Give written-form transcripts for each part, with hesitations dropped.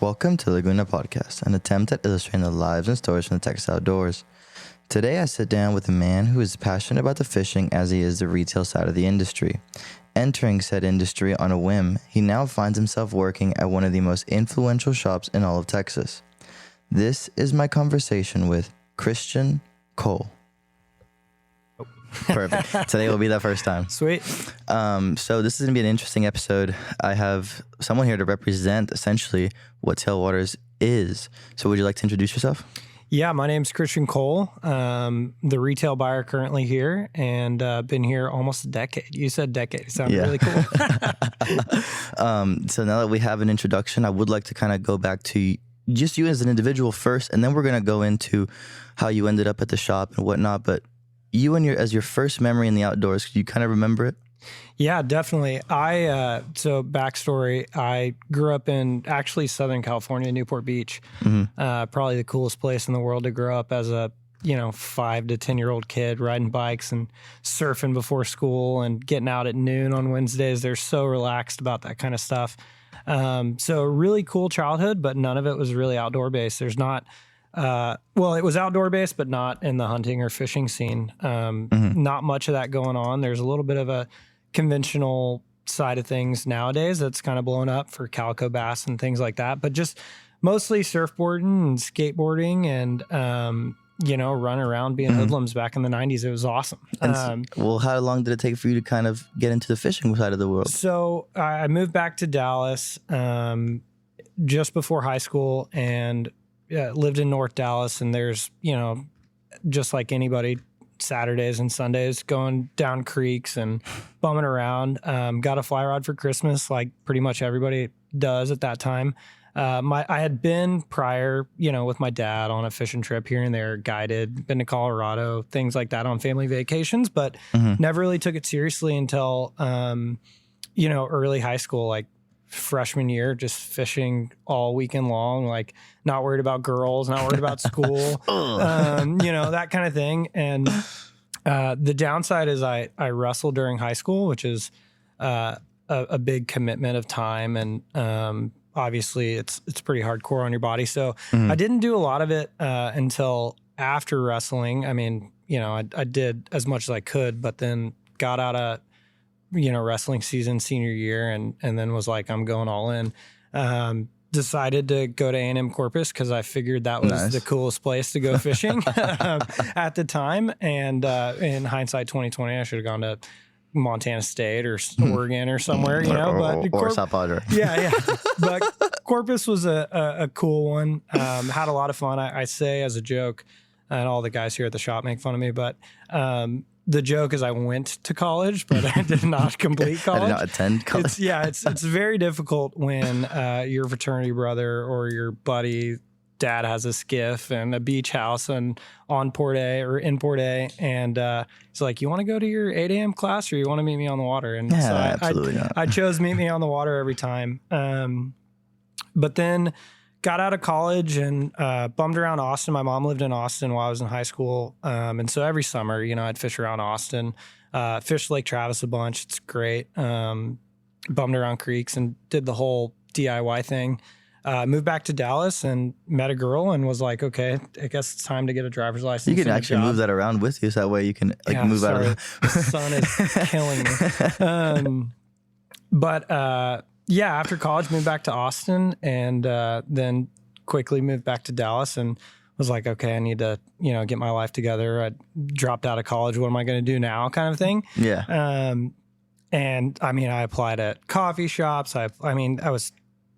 Welcome to Laguna Podcast, an attempt at illustrating the lives and stories from the Texas outdoors. Today I sit down with a man who is passionate about the fishing as he is the retail side of the industry. Entering said industry on a whim, he now finds himself working at one of the most influential shops in all of Texas. This is my conversation with Kristian Cole. Perfect. Today will be the first time. Sweet. So this is going to be an interesting episode. I have someone here to represent essentially what Tailwaters is. So would you like to introduce yourself? Yeah, my name's Kristian Cole. The retail buyer currently here and been here almost a decade. You said decade. It sounded really cool. So now that we have an introduction, I would like to kind of go back to just you as an individual first, and then we're going to go into how you ended up at the shop and whatnot. But you and as your first memory in the outdoors, could you kind of remember it? Yeah, definitely. So backstory, I grew up in actually Southern California, Newport Beach. Probably the coolest place in the world to grow up as a, 5 to 10-year-old kid riding bikes and surfing before school and getting out at noon on Wednesdays. They're so relaxed about that kind of stuff. So really cool childhood, but none of it was really outdoor based. There's not, it was outdoor based, but not in the hunting or fishing scene. Not much of that going on. There's a little bit of a conventional side of things nowadays that's kind of blown up for calico bass and things like that, but just mostly surfboarding and skateboarding and, run around being hoodlums back in the 90s. It was awesome. How long did it take for you to kind of get into the fishing side of the world? So I moved back to Dallas just before high school and lived in North Dallas. And there's, just like anybody, Saturdays and Sundays going down creeks and bumming around. Got a fly rod for Christmas, like pretty much everybody does at that time. I had been prior, with my dad on a fishing trip here and there, guided, been to Colorado, things like that on family vacations, but never really took it seriously until, early high school, like freshman year, just fishing all weekend long, like not worried about girls, not worried about school, that kind of thing. And the downside is I wrestled during high school, which is a big commitment of time. And obviously it's pretty hardcore on your body. So I didn't do a lot of it until after wrestling. I mean, I did as much as I could, but then got out of wrestling season senior year and then was like, I'm going all in. Decided to go to A&M Corpus because I figured that was the coolest place to go fishing at the time. And in hindsight, 2020, I should have gone to Montana State or Oregon or somewhere, or South Padre. Yeah. But Corpus was a cool one. Had a lot of fun. I say as a joke, and all the guys here at the shop make fun of me, but the joke is I went to college, but I did not complete college. I did not attend college. It's very difficult when your fraternity brother or your buddy dad has a skiff and a beach house and on Port A or in Port A, and he's like, you want to go to your 8 a.m. class or you want to meet me on the water? And so absolutely not. I chose meet me on the water every time. But then got out of college and bummed around Austin. My mom lived in Austin while I was in high school. And so every summer, I'd fish around Austin, fished Lake Travis a bunch. It's great. Bummed around creeks and did the whole DIY thing. Moved back to Dallas and met a girl and was like, okay, I guess it's time to get a driver's license. You can actually move that around with you so that way you can move out of it. The sun is killing me. Yeah, after college, moved back to Austin and then quickly moved back to Dallas and was like, okay, I need to, get my life together. I dropped out of college. What am I going to do now kind of thing? Yeah. And I mean, I applied at coffee shops. I was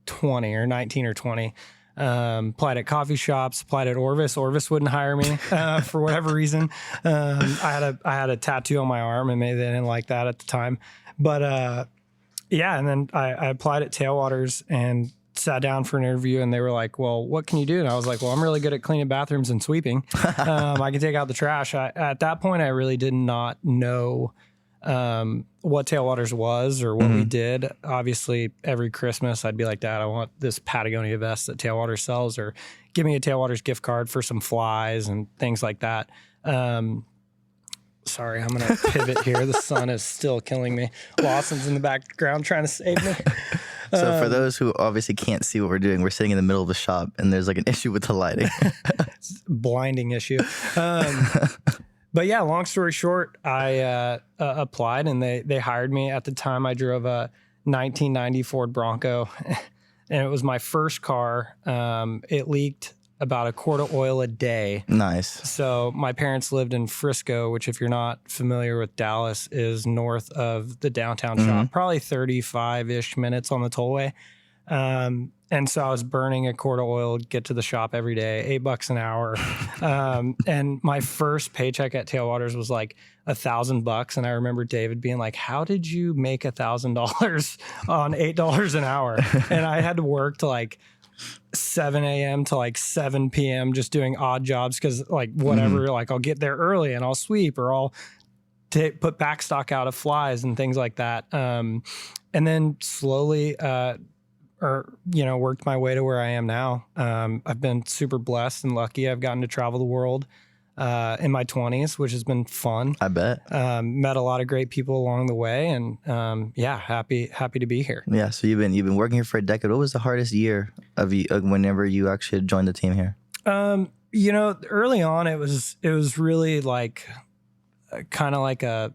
20 or 19 or 20. Applied at coffee shops, applied at Orvis. Orvis wouldn't hire me for whatever reason. I had a tattoo on my arm and maybe they didn't like that at the time. But and then I applied at Tailwaters and sat down for an interview and they were like, well, what can you do? And I was like, well, I'm really good at cleaning bathrooms and sweeping. I can take out the trash. At that point, I really did not know what Tailwaters was or what we did. Obviously, every Christmas, I'd be like, Dad, I want this Patagonia vest that Tailwaters sells, or give me a Tailwaters gift card for some flies and things like that. Sorry, I'm going to pivot here. The sun is still killing me. Lawson's in the background trying to save me. So for those who obviously can't see what we're doing, we're sitting in the middle of the shop and there's like an issue with the lighting. Blinding issue. But yeah, long story short, I applied and they hired me. At the time, I drove a 1990 Ford Bronco, and it was my first car. It leaked about a quart of oil a day. Nice. So my parents lived in Frisco, which, if you're not familiar with Dallas, is north of the downtown shop, probably 35-ish minutes on the tollway. And so I was burning a quart of oil, get to the shop every day, $8 an hour. And my first paycheck at Tailwaters was like $1,000. And I remember David being like, how did you make $1,000 on $8 an hour? And I had to work to like 7 a.m. to like 7 p.m. just doing odd jobs. Cause like whatever, like I'll get there early and I'll sweep, or I'll put backstock out of flies and things like that. And then slowly, worked my way to where I am now. I've been super blessed and lucky. I've gotten to travel the world in my 20s, which has been fun. I bet. Met a lot of great people along the way, and happy to be here. Yeah. So you've been working here for a decade. What was the hardest year of you whenever you actually joined the team here? Early on, it was really like kind of like a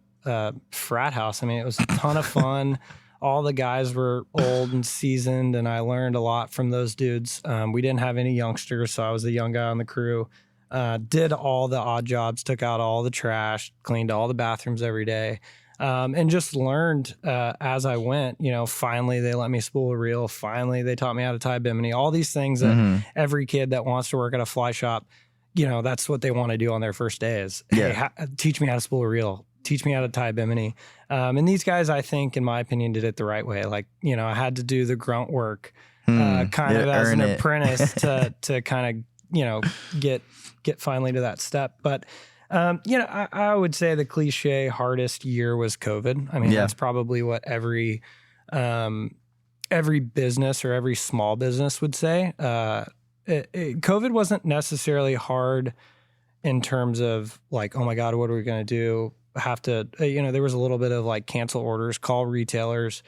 frat house. I mean, it was a ton of fun. All the guys were old and seasoned, and I learned a lot from those dudes. We didn't have any youngsters, so I was the young guy on the crew. Did all the odd jobs, took out all the trash, cleaned all the bathrooms every day, and just learned as I went. Finally they let me spool a reel. Finally they taught me how to tie bimini. All these things that every kid that wants to work at a fly shop, that's what they want to do on their first day is, hey, teach me how to spool a reel. Teach me how to tie bimini. And these guys, I think, in my opinion, did it the right way. Like, I had to do the grunt work kind of as an apprentice to kind of, get finally to that step. But, I would say the cliche hardest year was COVID. I mean, that's probably what every business or every small business would say. COVID wasn't necessarily hard in terms of like, oh my God, what are we going to do? Have to, there was a little bit of like cancel orders, call vendors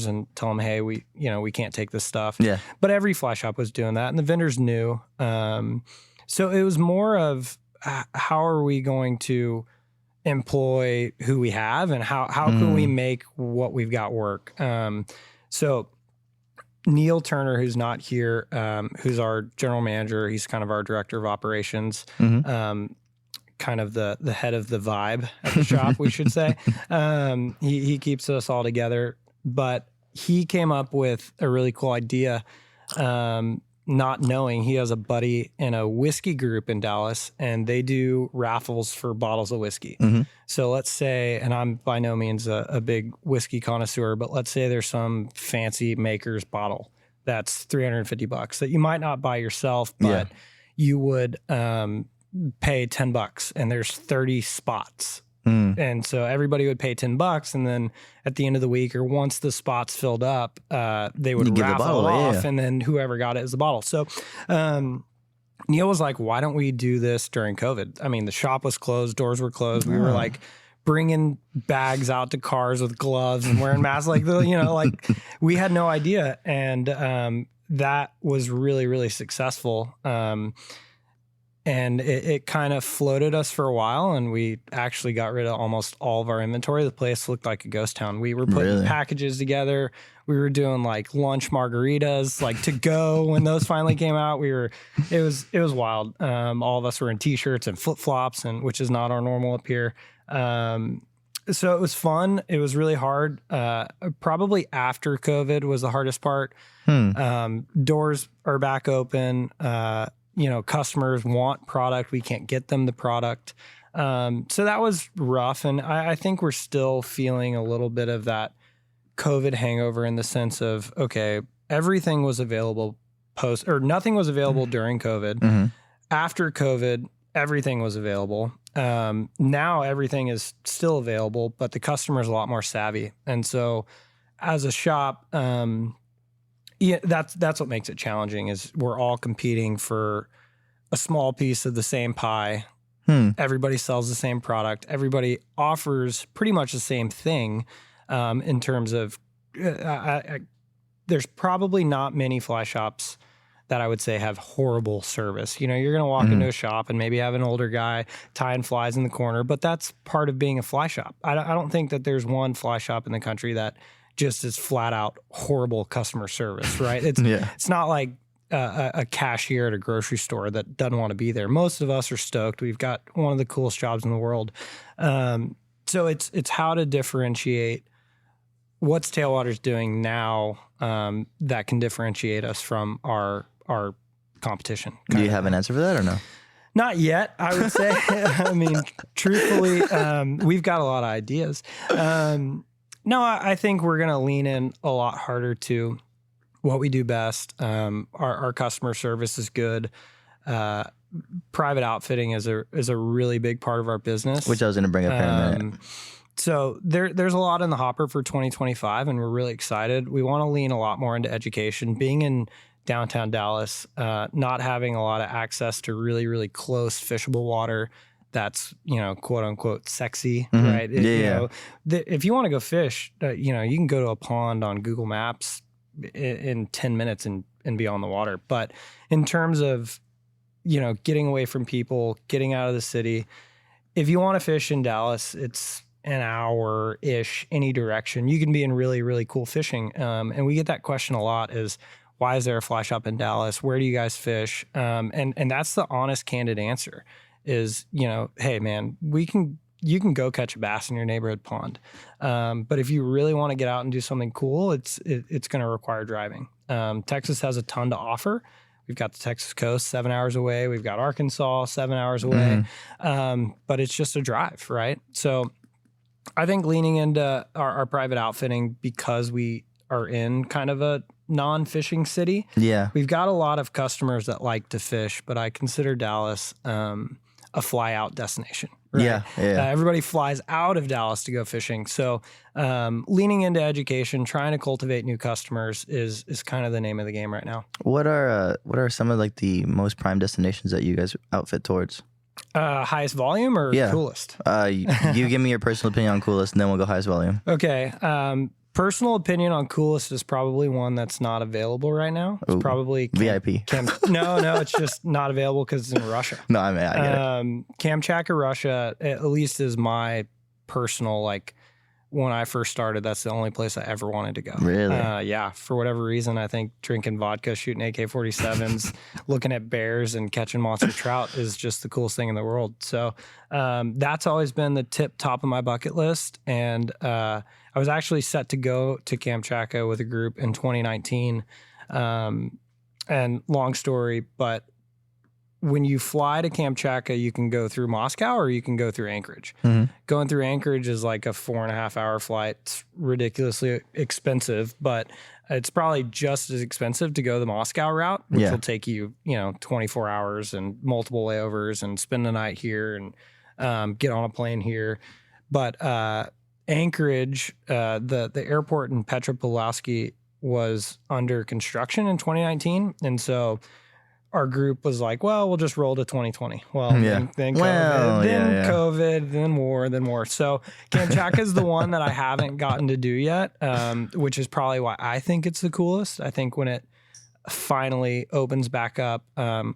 and tell them, hey, we can't take this stuff. Yeah. But every fly shop was doing that, and the vendors knew. So it was more of how are we going to employ who we have, and how can we make what we've got work? So Neil Turner, who's not here, who's our general manager, he's kind of our director of operations. Kind of the head of the vibe at the shop, we should say. He keeps us all together, but he came up with a really cool idea, not knowing he has a buddy in a whiskey group in Dallas, and they do raffles for bottles of whiskey. So let's say, and I'm by no means a big whiskey connoisseur, but let's say there's some fancy maker's bottle that's $350 that you might not buy yourself, but you would pay $10, and there's 30 spots. And so everybody would pay $10, and then at the end of the week, or once the spots filled up, they would raffle it off, and then whoever got it is the bottle. So Neil was like, why don't we do this during COVID? I mean, the shop was closed, doors were closed. We were like bringing bags out to cars with gloves and wearing masks, like we had no idea. And that was really, really successful. And it kind of floated us for a while, and we actually got rid of almost all of our inventory. The place looked like a ghost town. We were putting packages together. We were doing like lunch margaritas, like to go when those finally came out. It was wild. All of us were in t-shirts and flip flops, and which is not our normal up here. So it was fun. It was really hard. Probably after COVID was the hardest part. Doors are back open. Customers want product. We can't get them the product. So that was rough. And I think we're still feeling a little bit of that COVID hangover in the sense of, okay, everything was available nothing was available during COVID. After COVID, everything was available. Now everything is still available, but the customer is a lot more savvy. And so as a shop, that's what makes it challenging is we're all competing for a small piece of the same pie. Everybody sells the same product. Everybody offers pretty much the same thing in terms of there's probably not many fly shops that I would say have horrible service. You're going to walk into a shop and maybe have an older guy tying flies in the corner, but that's part of being a fly shop. I don't think that there's one fly shop in the country that just is flat out horrible customer service, right? It's not like a cashier at a grocery store that doesn't want to be there. Most of us are stoked. We've got one of the coolest jobs in the world. So it's how to differentiate what's Tailwaters doing now that can differentiate us from our competition. Do you have an answer for that or no? Not yet, I would say. I mean, truthfully, we've got a lot of ideas. No, I think we're going to lean in a lot harder to what we do best. Our customer service is good. Private outfitting is a really big part of our business, which I was going to bring up here in a minute. So there's a lot in the hopper for 2025, and we're really excited. We want to lean a lot more into education. Being in downtown Dallas, not having a lot of access to really, really close fishable water that's, quote unquote sexy, right? If you want to go fish, you can go to a pond on Google Maps in 10 minutes and be on the water. But in terms of, getting away from people, getting out of the city, if you want to fish in Dallas, it's an hour-ish any direction. You can be in really, really cool fishing. And we get that question a lot is, why is there a fly shop in Dallas? Where do you guys fish? And that's the honest, candid answer is, hey man, you can go catch a bass in your neighborhood pond. But if you really want to get out and do something cool, it's going to require driving. Texas has a ton to offer. We've got the Texas coast 7 hours away. We've got Arkansas 7 hours away. But it's just a drive, right? So I think leaning into our private outfitting because we are in kind of a non-fishing city. Yeah. We've got a lot of customers that like to fish, but I consider Dallas a fly out destination. Right? Yeah. Everybody flies out of Dallas to go fishing. So leaning into education, trying to cultivate new customers is kind of the name of the game right now. What are some of like the most prime destinations that you guys outfit towards? Highest volume or coolest? You give me your personal opinion on coolest, and then we'll go highest volume. Okay. Personal opinion on coolest is probably one that's not available right now. It's probably VIP. No, it's just not available because it's in Russia. No, I get it. Kamchatka, Russia, at least is my personal, when I first started, that's the only place I ever wanted to go. Really? Yeah. For whatever reason, I think drinking vodka, shooting AK-47s, looking at bears and catching monster trout is just the coolest thing in the world. So that's always been the top of my bucket list. And I was actually set to go to Kamchatka with a group in 2019. And long story, but when you fly to Kamchatka, you can go through Moscow or you can go through Anchorage. Going through Anchorage is like a 4.5 hour flight. It's ridiculously expensive, but it's probably just as expensive to go the Moscow route, which will take you, 24 hours and multiple layovers and spend the night here and get on a plane here. But Anchorage, the airport in Petropavlovsky was under construction in 2019. And so our group was like, well, we'll just roll to 2020. Well, then COVID, then war. So Kamchatka is the one that I haven't gotten to do yet, which is probably why I think it's the coolest. I think when it finally opens back up,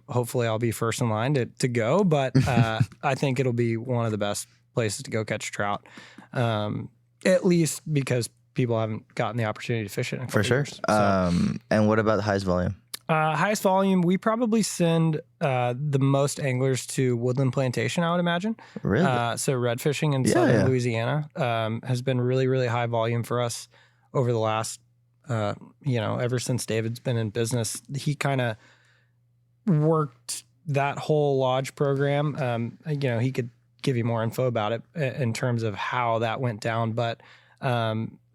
hopefully I'll be first in line to go. But I think it'll be one of the best places to go catch trout, at least because people haven't gotten the opportunity to fish it in a couple years. So. And what about the highest volume? Highest volume, we probably send the most anglers to Woodland Plantation, I would imagine. Really? So red fishing in southern Louisiana has been really, really high volume for us over the last, ever since David's been in business. He kind of worked that whole lodge program. He could give you more info about it in terms of how that went down, but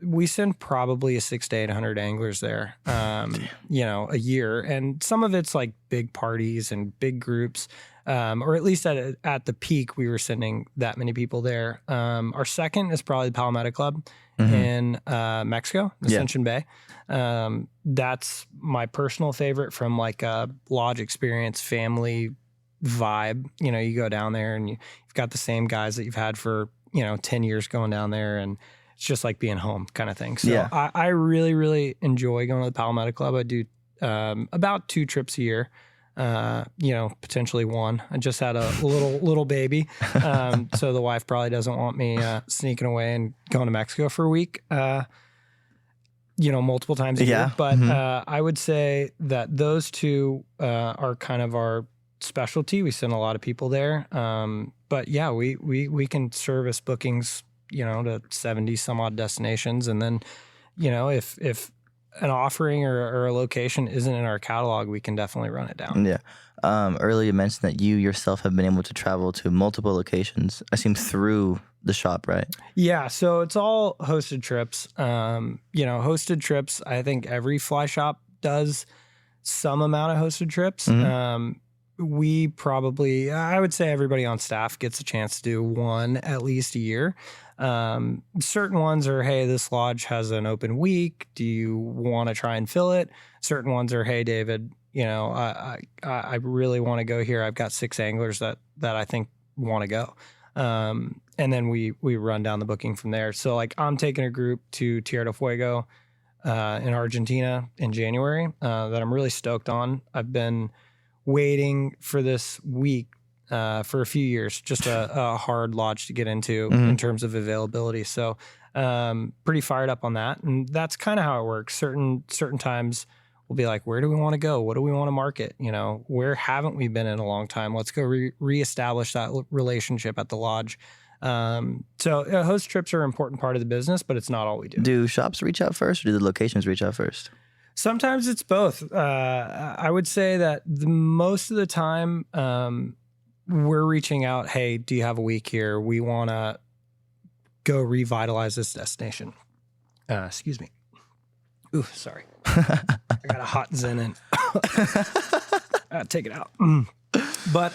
we send probably 600 to 800 anglers there, a year. And some of it's like big parties and big groups, or at least at the peak, we were sending that many people there. Our second is probably the Palometa Club in Mexico, Ascension Bay. That's my personal favorite from like a lodge experience, family vibe. You go down there and you've got the same guys that you've had for, 10 years going down there, and just like being home kind of thing. So Yeah. I really, really enjoy going to the Palmetto Club. I do about 2 trips a year. Potentially 1. I just had a little baby. So the wife probably doesn't want me sneaking away and going to Mexico for a week, multiple times a year. But I would say that those 2 are kind of our specialty. We send a lot of people there. But yeah, we can service bookings, to 70 some odd destinations. And then, if an offering or a location isn't in our catalog, we can definitely run it down. Yeah. Earlier you mentioned that you yourself have been able to travel to multiple locations, I assume through the shop, right? Yeah. So it's all hosted trips. Hosted trips, I think every fly shop does some amount of hosted trips. We probably, I would say everybody on staff gets a chance to do 1 at least a year. Certain ones are, hey, this lodge has an open week. Do you want to try and fill it? Certain ones are, hey, David, I really want to go here. I've got 6 anglers that I think want to go. And then we run down the booking from there. So like I'm taking a group to Tierra del Fuego in Argentina in January that I'm really stoked on. I've been waiting for this week for a few years, just a hard lodge to get into in terms of availability. So pretty fired up on that. And that's kind of how it works. Certain times we'll be like, where do we want to go? What do we want to market? Where haven't we been in a long time? Let's go reestablish that relationship at the lodge. So host trips are an important part of the business, but it's not all we do. Do shops reach out first or do the locations reach out first? Sometimes it's both. I would say that most of the time we're reaching out, hey, do you have a week here? We want to go revitalize this destination. Excuse me. Ooh, sorry. I got a hot Zen in. Take it out. But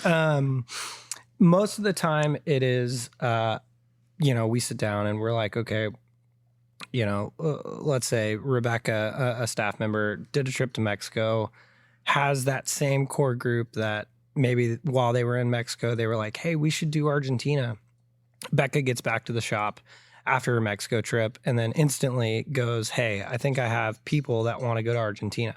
most of the time it is, we sit down and we're like, okay, let's say Rebecca, a staff member, did a trip to Mexico, has that same core group that maybe while they were in Mexico, they were like, hey, we should do Argentina. Becca gets back to the shop after her Mexico trip and then instantly goes, hey, I think I have people that want to go to Argentina.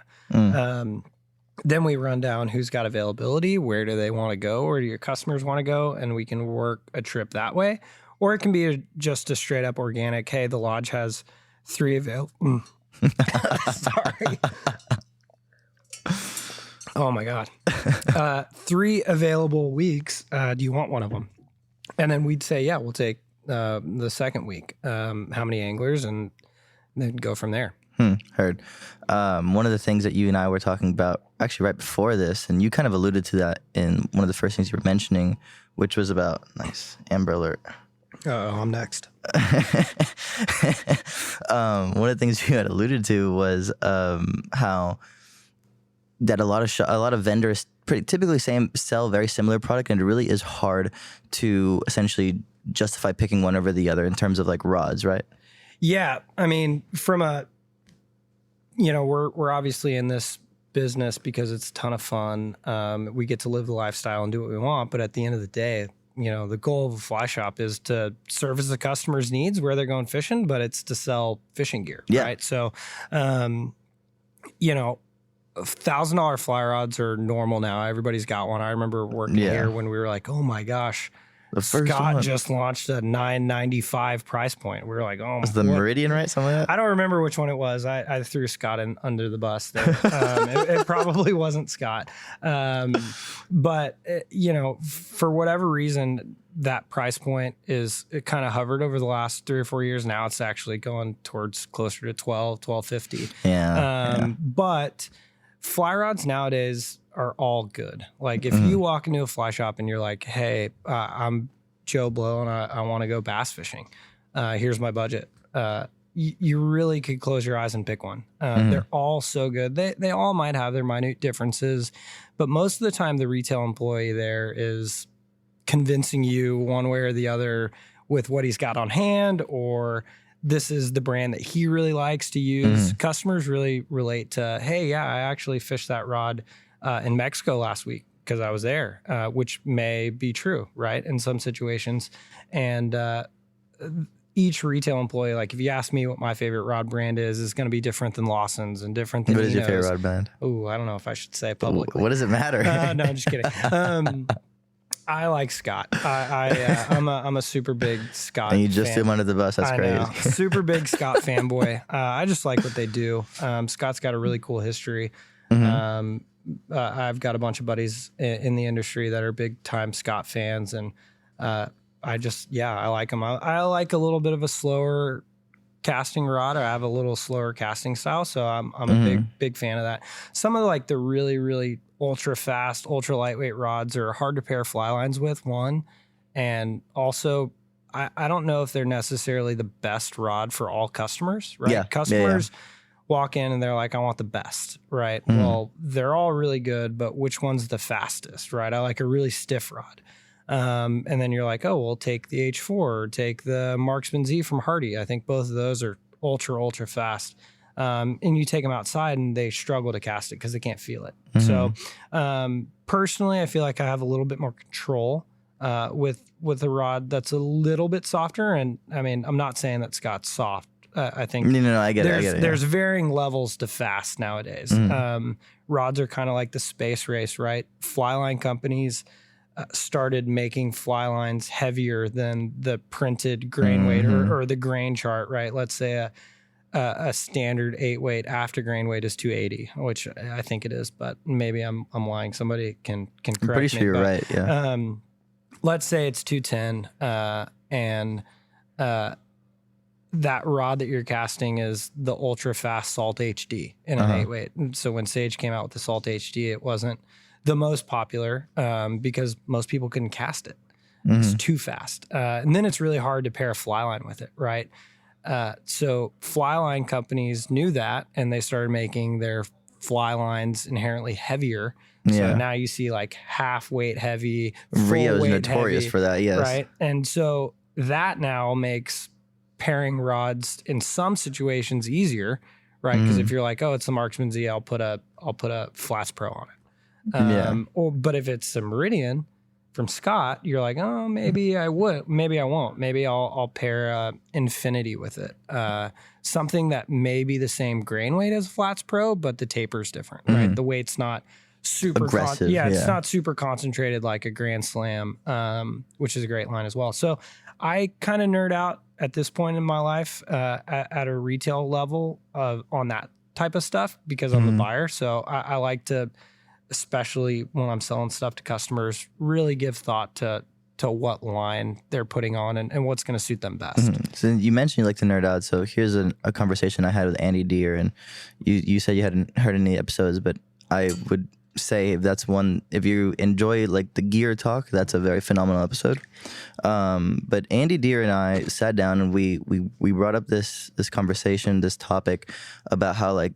Then we run down who's got availability, where do they want to go, where do your customers want to go, and we can work a trip that way. Or it can be just a straight up organic, hey, the lodge has 3 available. Sorry. Oh my God. 3 available weeks. Do you want one of them? And then we'd say, yeah, we'll take the second week. How many anglers? And then go from there. Heard. One of the things that you and I were talking about actually right before this, and you kind of alluded to that in one of the first things you were mentioning, which was about, nice, Amber Alert. I'm next. One of the things you had alluded to was how that a lot of vendors typically sell very similar product, and it really is hard to essentially justify picking one over the other in terms of like rods, right? Yeah, I mean, from a, we're obviously in this business because it's a ton of fun. We get to live the lifestyle and do what we want, but at the end of the day, the goal of a fly shop is to service the customer's needs where they're going fishing, but it's to sell fishing gear, right? So, $1,000 fly rods are normal now. Everybody's got one. I remember working here when we were like, oh my gosh, Scott just launched a $9.95 price point. We were like, oh, was the Meridian, right? Something like that? I don't remember which one it was. I threw Scott under the bus there. It probably wasn't Scott. But for whatever reason, that price point it kind of hovered over the last 3 or 4 years. Now it's actually going towards closer to $12.50. Yeah. But fly rods nowadays are all good. Like if you walk into a fly shop and you're like, hey, I'm Joe Blow and I want to go bass fishing. Here's my budget. You really could close your eyes and pick one. They're all so good. They all might have their minute differences, but most of the time the retail employee there is convincing you one way or the other with what he's got on hand, or this is the brand that he really likes to use. Customers really relate to, hey, yeah, I actually fished that rod in Mexico last week because I was there, which may be true, right? In some situations. And each retail employee, like if you ask me what my favorite rod brand is going to be different than Lawson's and different than What is your favorite rod brand? Oh, I don't know if I should say it publicly. What does it matter? No, I'm just kidding. I like Scott. I'm a super big Scott. And you just fan. threw him under the bus. That's great. Know. Super big Scott fanboy. I just like what they do. Scott's got a really cool history. I've got a bunch of buddies in the industry that are big time Scott fans, and I like them. I like a little bit of a slower casting rod. I have a little slower casting style, so I'm a big fan of that. Some of like the really, really ultra fast, ultra lightweight rods are hard to pair fly lines with, one, and also I don't know if they're necessarily the best rod for all customers, right? Yeah. Customers walk in and they're like, I want the best, right? Well, they're all really good, but which one's the fastest, right? I like a really stiff rod. And then you're like, oh, well, take the H4 or take the Marksman Z from Hardy. I think both of those are ultra fast. And you take them outside and they struggle to cast it because they can't feel it. So personally, I feel like I have a little bit more control with a rod that's a little bit softer. And I mean, I'm not saying that Scott's soft. I think no, I get it. There's varying levels to fast nowadays. Rods are kind of like the space race, right? Fly line companies started making fly lines heavier than the printed grain weight or the grain chart, right? Let's say a standard 8-weight after grain weight is 280, which I think it is, but maybe I'm lying. Somebody can correct me. I'm pretty sure you're right. Yeah. Let's say it's 210, and that rod that you're casting is the ultra fast Salt HD in an 8-weight. And so when Sage came out with the Salt HD, it wasn't the most popular because most people couldn't cast it. It's too fast. And then it's really hard to pair a fly line with it, right? So fly line companies knew that, and they started making their fly lines inherently heavier. So now you see like half weight heavy, Rio's notorious for that, yes. Right? And so that now makes pairing rods in some situations easier, right? Because if you're like, oh, it's the Marksman Z, I'll put a Flats Pro on it. But if it's a Meridian from Scott, you're like, oh, maybe I won't. Maybe I'll pair Infinity with it. Something that may be the same grain weight as Flats Pro, but the taper's different, right? The weight's not super aggressive. It's not super concentrated like a Grand Slam, which is a great line as well. So I kind of nerd out at this point in my life at a retail level on that type of stuff because I'm the buyer. So I like to, especially when I'm selling stuff to customers, really give thought to what line they're putting on and what's going to suit them best. So you mentioned you like to nerd out. So here's a conversation I had with Andy Deere, and you said you hadn't heard any episodes, but I would say that's one, if you enjoy like the gear talk, that's a very phenomenal episode. But Andy Deere and I sat down and we brought up this conversation, this topic about how like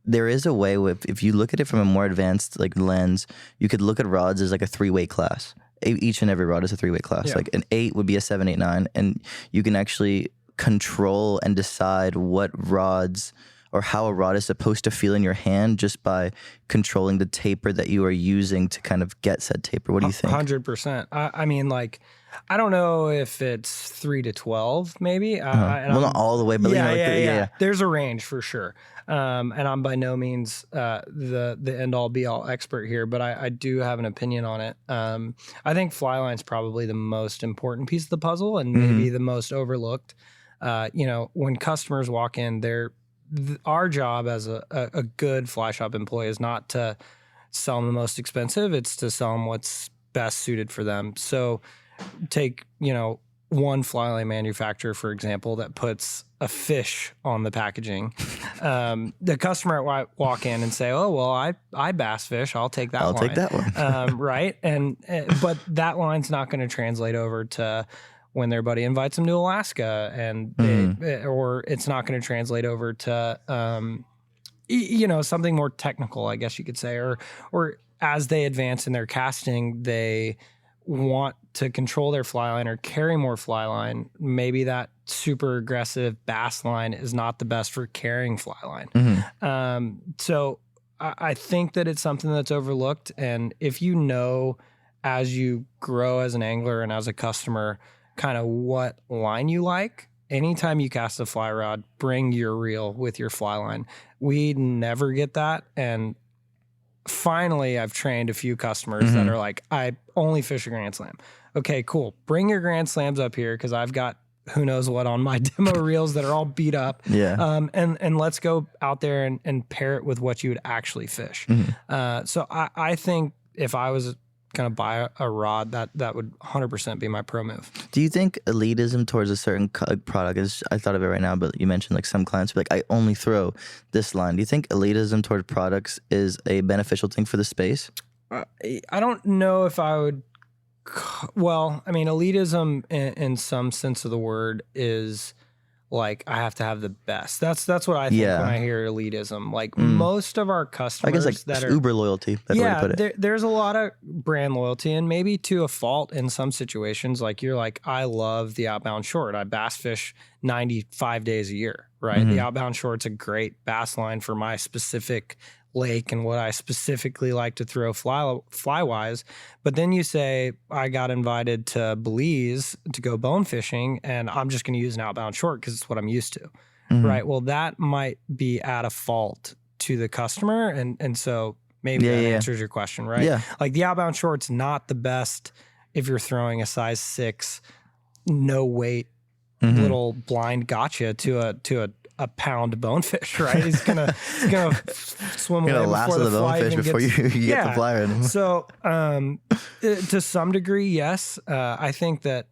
there is a way with, if you look at it from a more advanced like lens, you could look at rods as like a 3-weight class. Each and every rod is a 3-weight class. Yeah. Like an 8 would be a 7, 8, 9, and you can actually control and decide what rods or how a rod is supposed to feel in your hand just by controlling the taper that you are using to kind of get said taper. What do you think? 100%. I mean, like, I don't know if it's 3 to 12, maybe. Well, not all the way, but yeah. There's a range for sure. And I'm by no means the end all be all expert here, but I do have an opinion on it. I think fly line's probably the most important piece of the puzzle and maybe the most overlooked. When customers walk in, our job as a good fly shop employee is not to sell them the most expensive. It's to sell them what's best suited for them. So take, one fly line manufacturer, for example, that puts a fish on the packaging. The customer might walk in and say, oh, well, I bass fish. I'll take that line. I'll take that one. Right. But that line's not going to translate over to when their buddy invites them to Alaska, and or it's not going to translate over to, something more technical, I guess you could say, or as they advance in their casting, they want to control their fly line or carry more fly line. Maybe that super aggressive bass line is not the best for carrying fly line. So I think that it's something that's overlooked. And if you know, as you grow as an angler and as a customer, kind of what line you like anytime you cast a fly rod, bring your reel with your fly line. We never get that. And finally, I've trained a few customers that are like, I only fish a Grand Slam. Okay, cool. Bring your Grand Slams up here because I've got who knows what on my demo reels that are all beat up. Yeah. And let's go out there and pair it with what you would actually fish. So I think if I was going to buy a rod, that would 100% be my pro move. Do you think elitism towards a certain product is, I thought of it right now, but you mentioned like some clients be like, I only throw this line. Do you think elitism towards products is a beneficial thing for the space? I don't know if I would, well, I mean, elitism in some sense of the word is like, I have to have the best. That's what I think when I hear elitism. Like most of our customers, I guess like that are uber loyalty. That's way to put it. There's a lot of brand loyalty, and maybe to a fault in some situations. Like you're like, I love the outbound short. I bass fish 95 days a year, right? The outbound short's a great bass line for my specific lake and what I specifically like to throw fly wise. But then you say, I got invited to Belize to go bone fishing and I'm just going to use an outbound short because it's what I'm used to. Right. Well, that might be at a fault to the customer. And so maybe that answers your question, right? Yeah. Like the outbound short's not the best if you're throwing a size 6, no weight, little blind gotcha to a pound bonefish, right? He's gonna swim away before the bonefish before you get the fly in. So to some degree, yes. I think that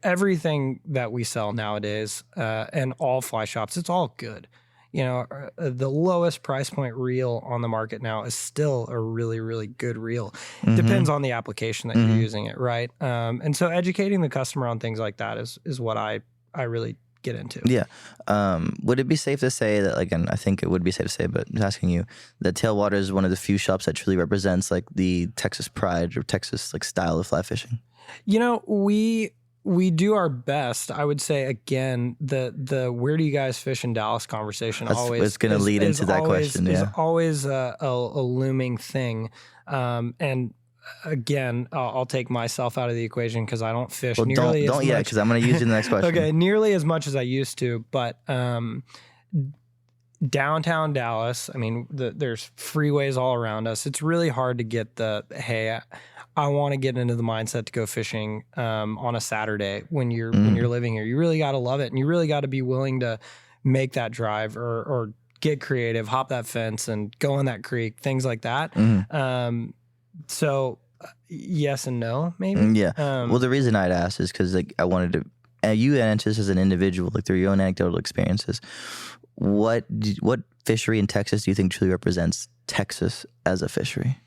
everything that we sell nowadays and all fly shops, it's all good. You know, the lowest price point reel on the market now is still a really, really good reel. Depends on the application that you're using it, right? And so educating the customer on things like that is what I really get into. Yeah. Would it be safe to say that, like, and I think it would be safe to say, but I'm asking you, that Tailwaters is one of the few shops that truly represents like the Texas pride or Texas like style of fly fishing? You know, we do our best. I would say again, the where do you guys fish in Dallas conversation it's going to lead into that question. Is always a looming thing. And again, I'll take myself out of the equation because I don't fish nearly as much. Don't yet, because I'm going to use it in the next question. Okay, nearly as much as I used to, but downtown Dallas, I mean, there's freeways all around us. It's really hard to get hey, I want to get into the mindset to go fishing on a Saturday when you're living here. You really got to love it, and you really got to be willing to make that drive or get creative, hop that fence, and go in that creek, things like that. So yes and no, maybe. Yeah. Well, the reason I'd ask is because like I wanted to, you answer this as an individual, like through your own anecdotal experiences. What fishery in Texas do you think truly represents Texas as a fishery?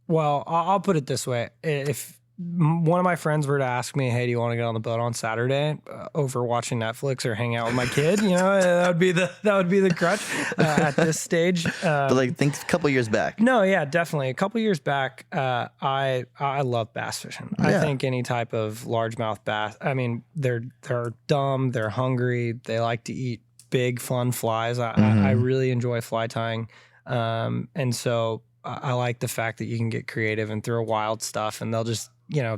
Well, I'll put it this way: if one of my friends were to ask me, "Hey, do you want to get on the boat on Saturday over watching Netflix or hang out with my kid?" You know, that would be the crutch at this stage. But like, think a couple years back. No, yeah, definitely. A couple years back, I love bass fishing. I think any type of largemouth bass. I mean, they're dumb, they're hungry, they like to eat big, fun flies. I really enjoy fly tying, and so I like the fact that you can get creative and throw wild stuff, and they'll just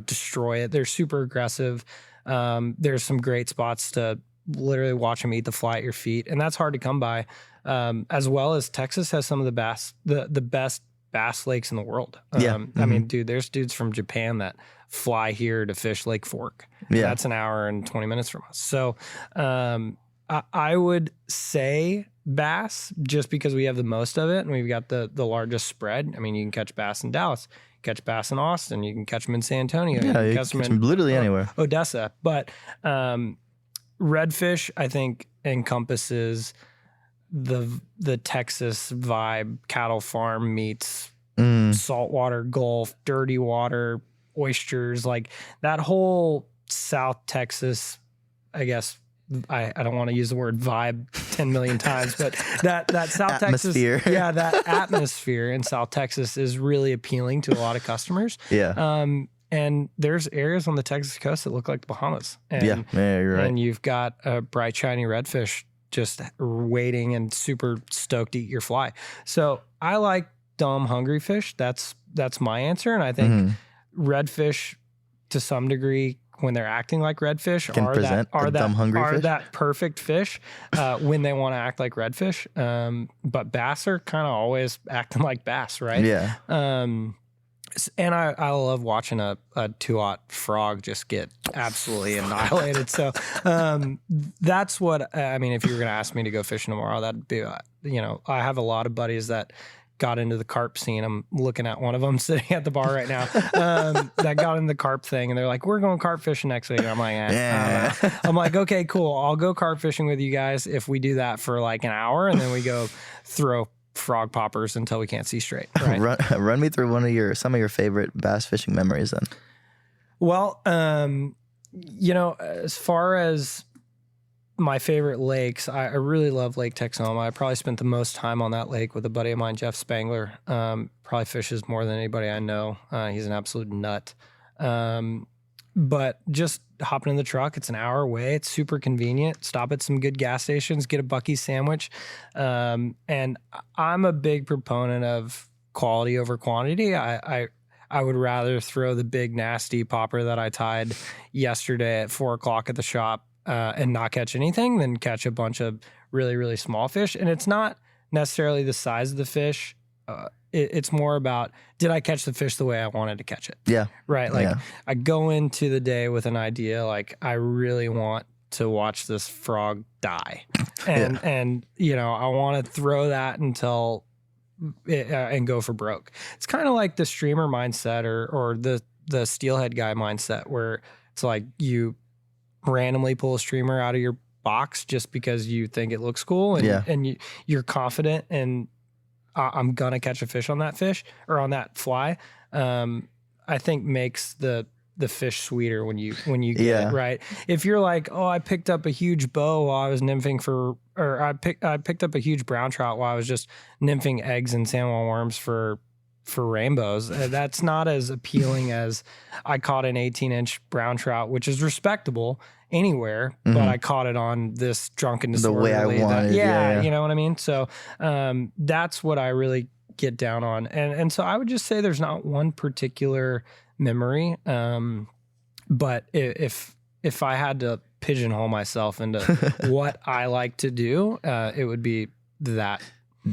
destroy it. They're super aggressive. There's some great spots to literally watch them eat the fly at your feet, and that's hard to come by. As well as Texas has some of the best bass lakes in the world. I mean, dude, there's dudes from Japan that fly here to fish Lake Fork. Yeah, that's an hour and 20 minutes from us. So I would say bass, just because we have the most of it and we've got the largest spread. I mean, you can catch bass in Dallas, catch bass in Austin, you can catch them in San Antonio, you can catch them literally anywhere. Odessa. But redfish, I think, encompasses the Texas vibe. Cattle farm meets saltwater Gulf, dirty water, oysters, like that whole South Texas, I guess. I don't want to use the word vibe 10 million times, but that South atmosphere. Texas, that atmosphere in South Texas is really appealing to a lot of customers. Yeah. And there's areas on the Texas coast that look like the Bahamas. And, yeah, you're right. And you've got a bright, shiny redfish just waiting and super stoked to eat your fly. So I like dumb, hungry fish. That's my answer. And I think redfish, to some degree, when they're acting like redfish Can present a dumb hungry fish? that perfect fish when they want to act like redfish. But bass are kind of always acting like bass, right? Yeah. And I love watching a 2-aught frog just get absolutely annihilated. So that's what, I mean, if you were going to ask me to go fishing tomorrow, that'd be, I have a lot of buddies that got into the carp scene. I'm looking at one of them sitting at the bar right now that got into the carp thing. And they're like, we're going carp fishing next week. And I'm like, Yeah. I'm like, okay, cool. I'll go carp fishing with you guys if we do that for like an hour. And then we go throw frog poppers until we can't see straight. Right? Run me through some of your favorite bass fishing memories then. Well, as far as my favorite lakes, I really love Lake Texoma. I probably spent the most time on that lake with a buddy of mine, Jeff Spangler. Probably fishes more than anybody I know. He's an absolute nut. But just hopping in the truck, it's an hour away. It's super convenient. Stop at some good gas stations, get a Buc-ee's sandwich. And I'm a big proponent of quality over quantity. I would rather throw the big nasty popper that I tied yesterday at 4:00 at the shop and not catch anything than catch a bunch of really, really small fish. And it's not necessarily the size of the fish. It's more about, did I catch the fish the way I wanted to catch it? Yeah. Right. Like I go into the day with an idea, like I really want to watch this frog die. And, I want to throw that until and go for broke. It's kind of like the streamer mindset or the steelhead guy mindset, where it's like you randomly pull a streamer out of your box just because you think it looks cool and you're confident and I'm gonna catch a fish on that fish or on that fly. I think makes the fish sweeter when you get it right. If you're like, oh, I picked up a huge bow while I was nymphing or I picked up a huge brown trout while I was just nymphing eggs and salmon worms for rainbows. That's not as appealing as I caught an 18-inch brown trout, which is respectable anywhere, but I caught it on this drunken disorderly. The way I wanted. Yeah. You know what I mean? So that's what I really get down on. And so I would just say there's not one particular memory. But if I had to pigeonhole myself into what I like to do, it would be that.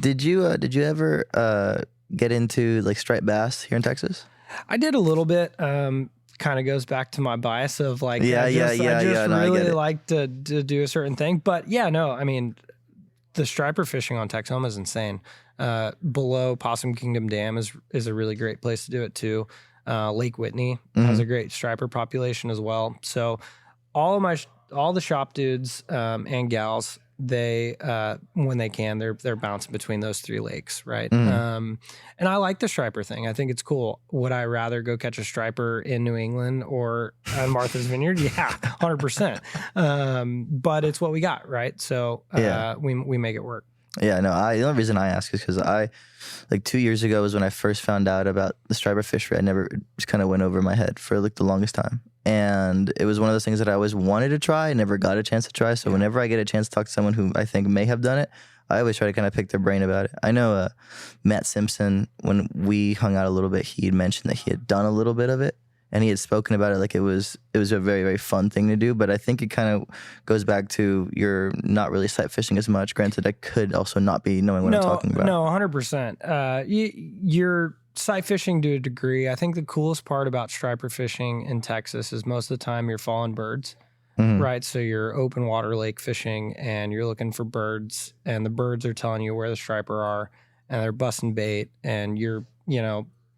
Did you ever get into like striped bass here in Texas? I did a little bit. Kind of goes back to my bias of like, I really like to do a certain thing. But I mean, the striper fishing on Texoma is insane. Below Possum Kingdom Dam is a really great place to do it too. Lake Whitney has a great striper population as well. So all the shop dudes and gals, they when they can, they're bouncing between those three lakes, right? And I like the striper thing. I think it's cool. Would I rather go catch a striper in New England or on Martha's Vineyard? Yeah, 100%. But it's what we got, right? So we make it work. Yeah, no, the only reason I ask is because like 2 years ago was when I first found out about the striper fishery. It just kind of went over my head for like the longest time. And it was one of those things that I always wanted to try, never got a chance to try. So whenever I get a chance to talk to someone who I think may have done it, I always try to kind of pick their brain about it. I know Matt Simpson, when we hung out a little bit, he had mentioned that he had done a little bit of it. And he had spoken about it like it was a very, very fun thing to do. But I think it kind of goes back to you're not really sight fishing as much. Granted, I could also not be knowing what I'm talking about. No, 100%. You're sight fishing to a degree. I think the coolest part about striper fishing in Texas is most of the time you're following birds, right? So you're open water lake fishing and you're looking for birds, and the birds are telling you where the striper are, and they're busting bait, and you're,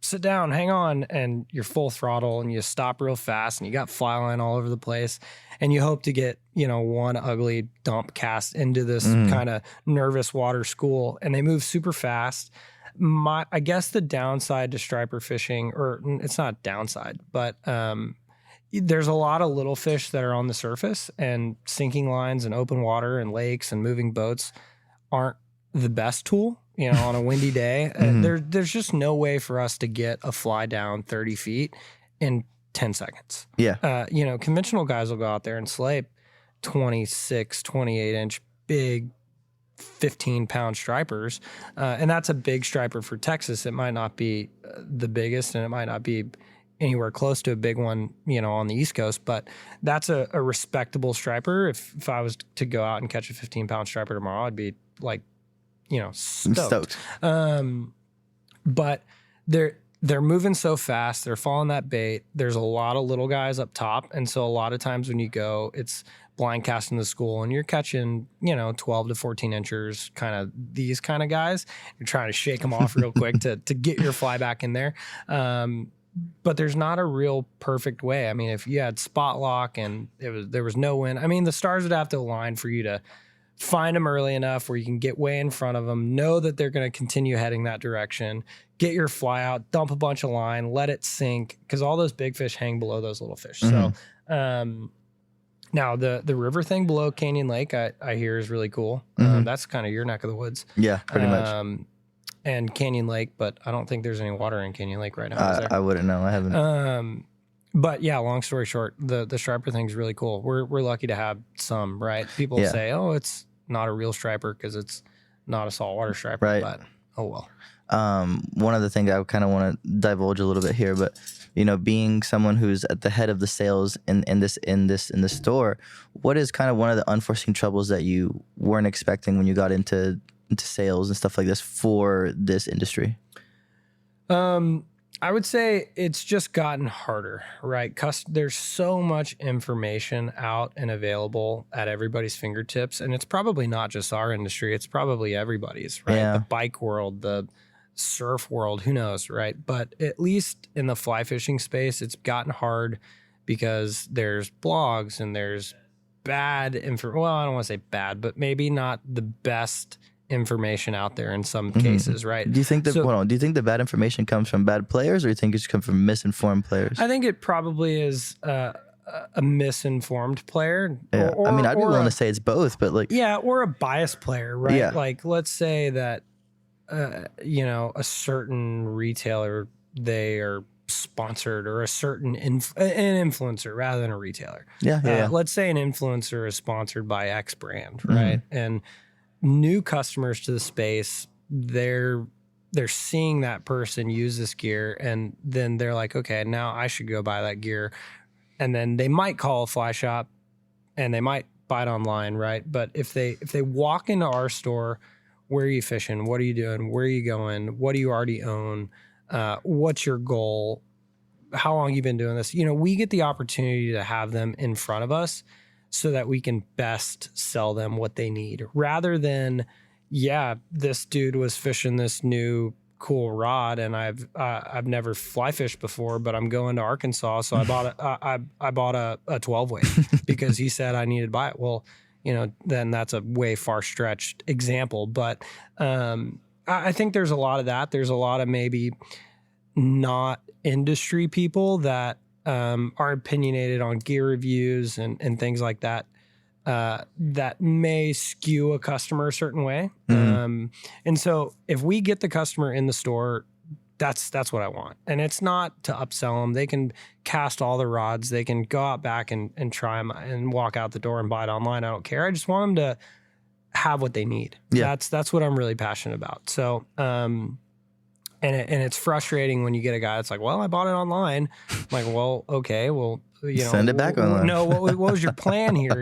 sit down, hang on, and you're full throttle and you stop real fast and you got fly line all over the place and you hope to get, one ugly dump cast into this kind of nervous water school, and they move super fast. I guess the downside to striper fishing, or it's not downside, but there's a lot of little fish that are on the surface, and sinking lines and open water and lakes and moving boats aren't the best tool. On a windy day, there's just no way for us to get a fly down 30 feet in 10 seconds. Yeah. Conventional guys will go out there and slay 26, 28-inch big 15-pound stripers. And that's a big striper for Texas. It might not be the biggest, and it might not be anywhere close to a big one, on the East Coast, but that's a respectable striper. If I was to go out and catch a 15-pound striper tomorrow, I'd be like, stoked. But they're moving so fast. They're following that bait. There's a lot of little guys up top. And so a lot of times when you go, it's blind casting the school and you're catching, 12 to 14 inchers, kind of these kind of guys. You're trying to shake them off real quick to get your fly back in there. But there's not a real perfect way. I mean, if you had spot lock and there was no wind, I mean, the stars would have to align for you to find them early enough where you can get way in front of them, know that they're going to continue heading that direction, get your fly out, dump a bunch of line, let it sink, because all those big fish hang below those little fish. So now the river thing below Canyon Lake, I hear is really cool. That's kind of your neck of the woods. Yeah, pretty much. And Canyon Lake, but I don't think there's any water in Canyon Lake right now. I wouldn't know. I haven't. But yeah, long story short, the striper thing's really cool. We're lucky to have some, right? People say, oh, it's not a real striper because it's not a saltwater striper, right? But oh well. One other thing I kind of want to divulge a little bit here, but being someone who's at the head of the sales in the store, what is kind of one of the unforeseen troubles that you weren't expecting when you got into sales and stuff like this for this industry? I would say it's just gotten harder, right? There's so much information out and available at everybody's fingertips. And it's probably not just our industry. It's probably everybody's, right? Yeah. The bike world, the surf world, who knows, right? But at least in the fly fishing space, it's gotten hard because there's blogs and there's bad info. Well, I don't want to say bad, but maybe not the best information out there in some cases, right? Do you think do you think the bad information comes from bad players, or do you think it's come from misinformed players? I think it probably is a misinformed player. Yeah. I mean, I'd be willing to say it's both, but or a biased player, right? Yeah. Like, let's say that a certain retailer, they are sponsored, or a certain an influencer rather than a retailer. Yeah. Let's say an influencer is sponsored by X brand, right? And new customers to the space, they're seeing that person use this gear, and then they're like, okay, now I should go buy that gear. And then they might call a fly shop and they might buy it online, right? But if they walk into our store, where are you fishing? What are you doing? Where are you going? What do you already own? What's your goal? How long have you been doing this? We get the opportunity to have them in front of us so that we can best sell them what they need, rather than, this dude was fishing this new cool rod and I've never fly fished before, but I'm going to Arkansas, so I bought a 12 weight because he said I needed to buy it. Well, then that's a way far stretched example, but I think there's a lot of that. There's a lot of maybe not industry people that are opinionated on gear reviews and things like that, that may skew a customer a certain way. And so if we get the customer in the store, that's what I want. And it's not to upsell them. They can cast all the rods. They can go out back and try them and walk out the door and buy it online. I don't care. I just want them to have what they need. Yeah. That's what I'm really passionate about. So, and it's frustrating when you get a guy that's like, well, I bought it online. I'm like, well, okay, well, send it back online. No, what was your plan here?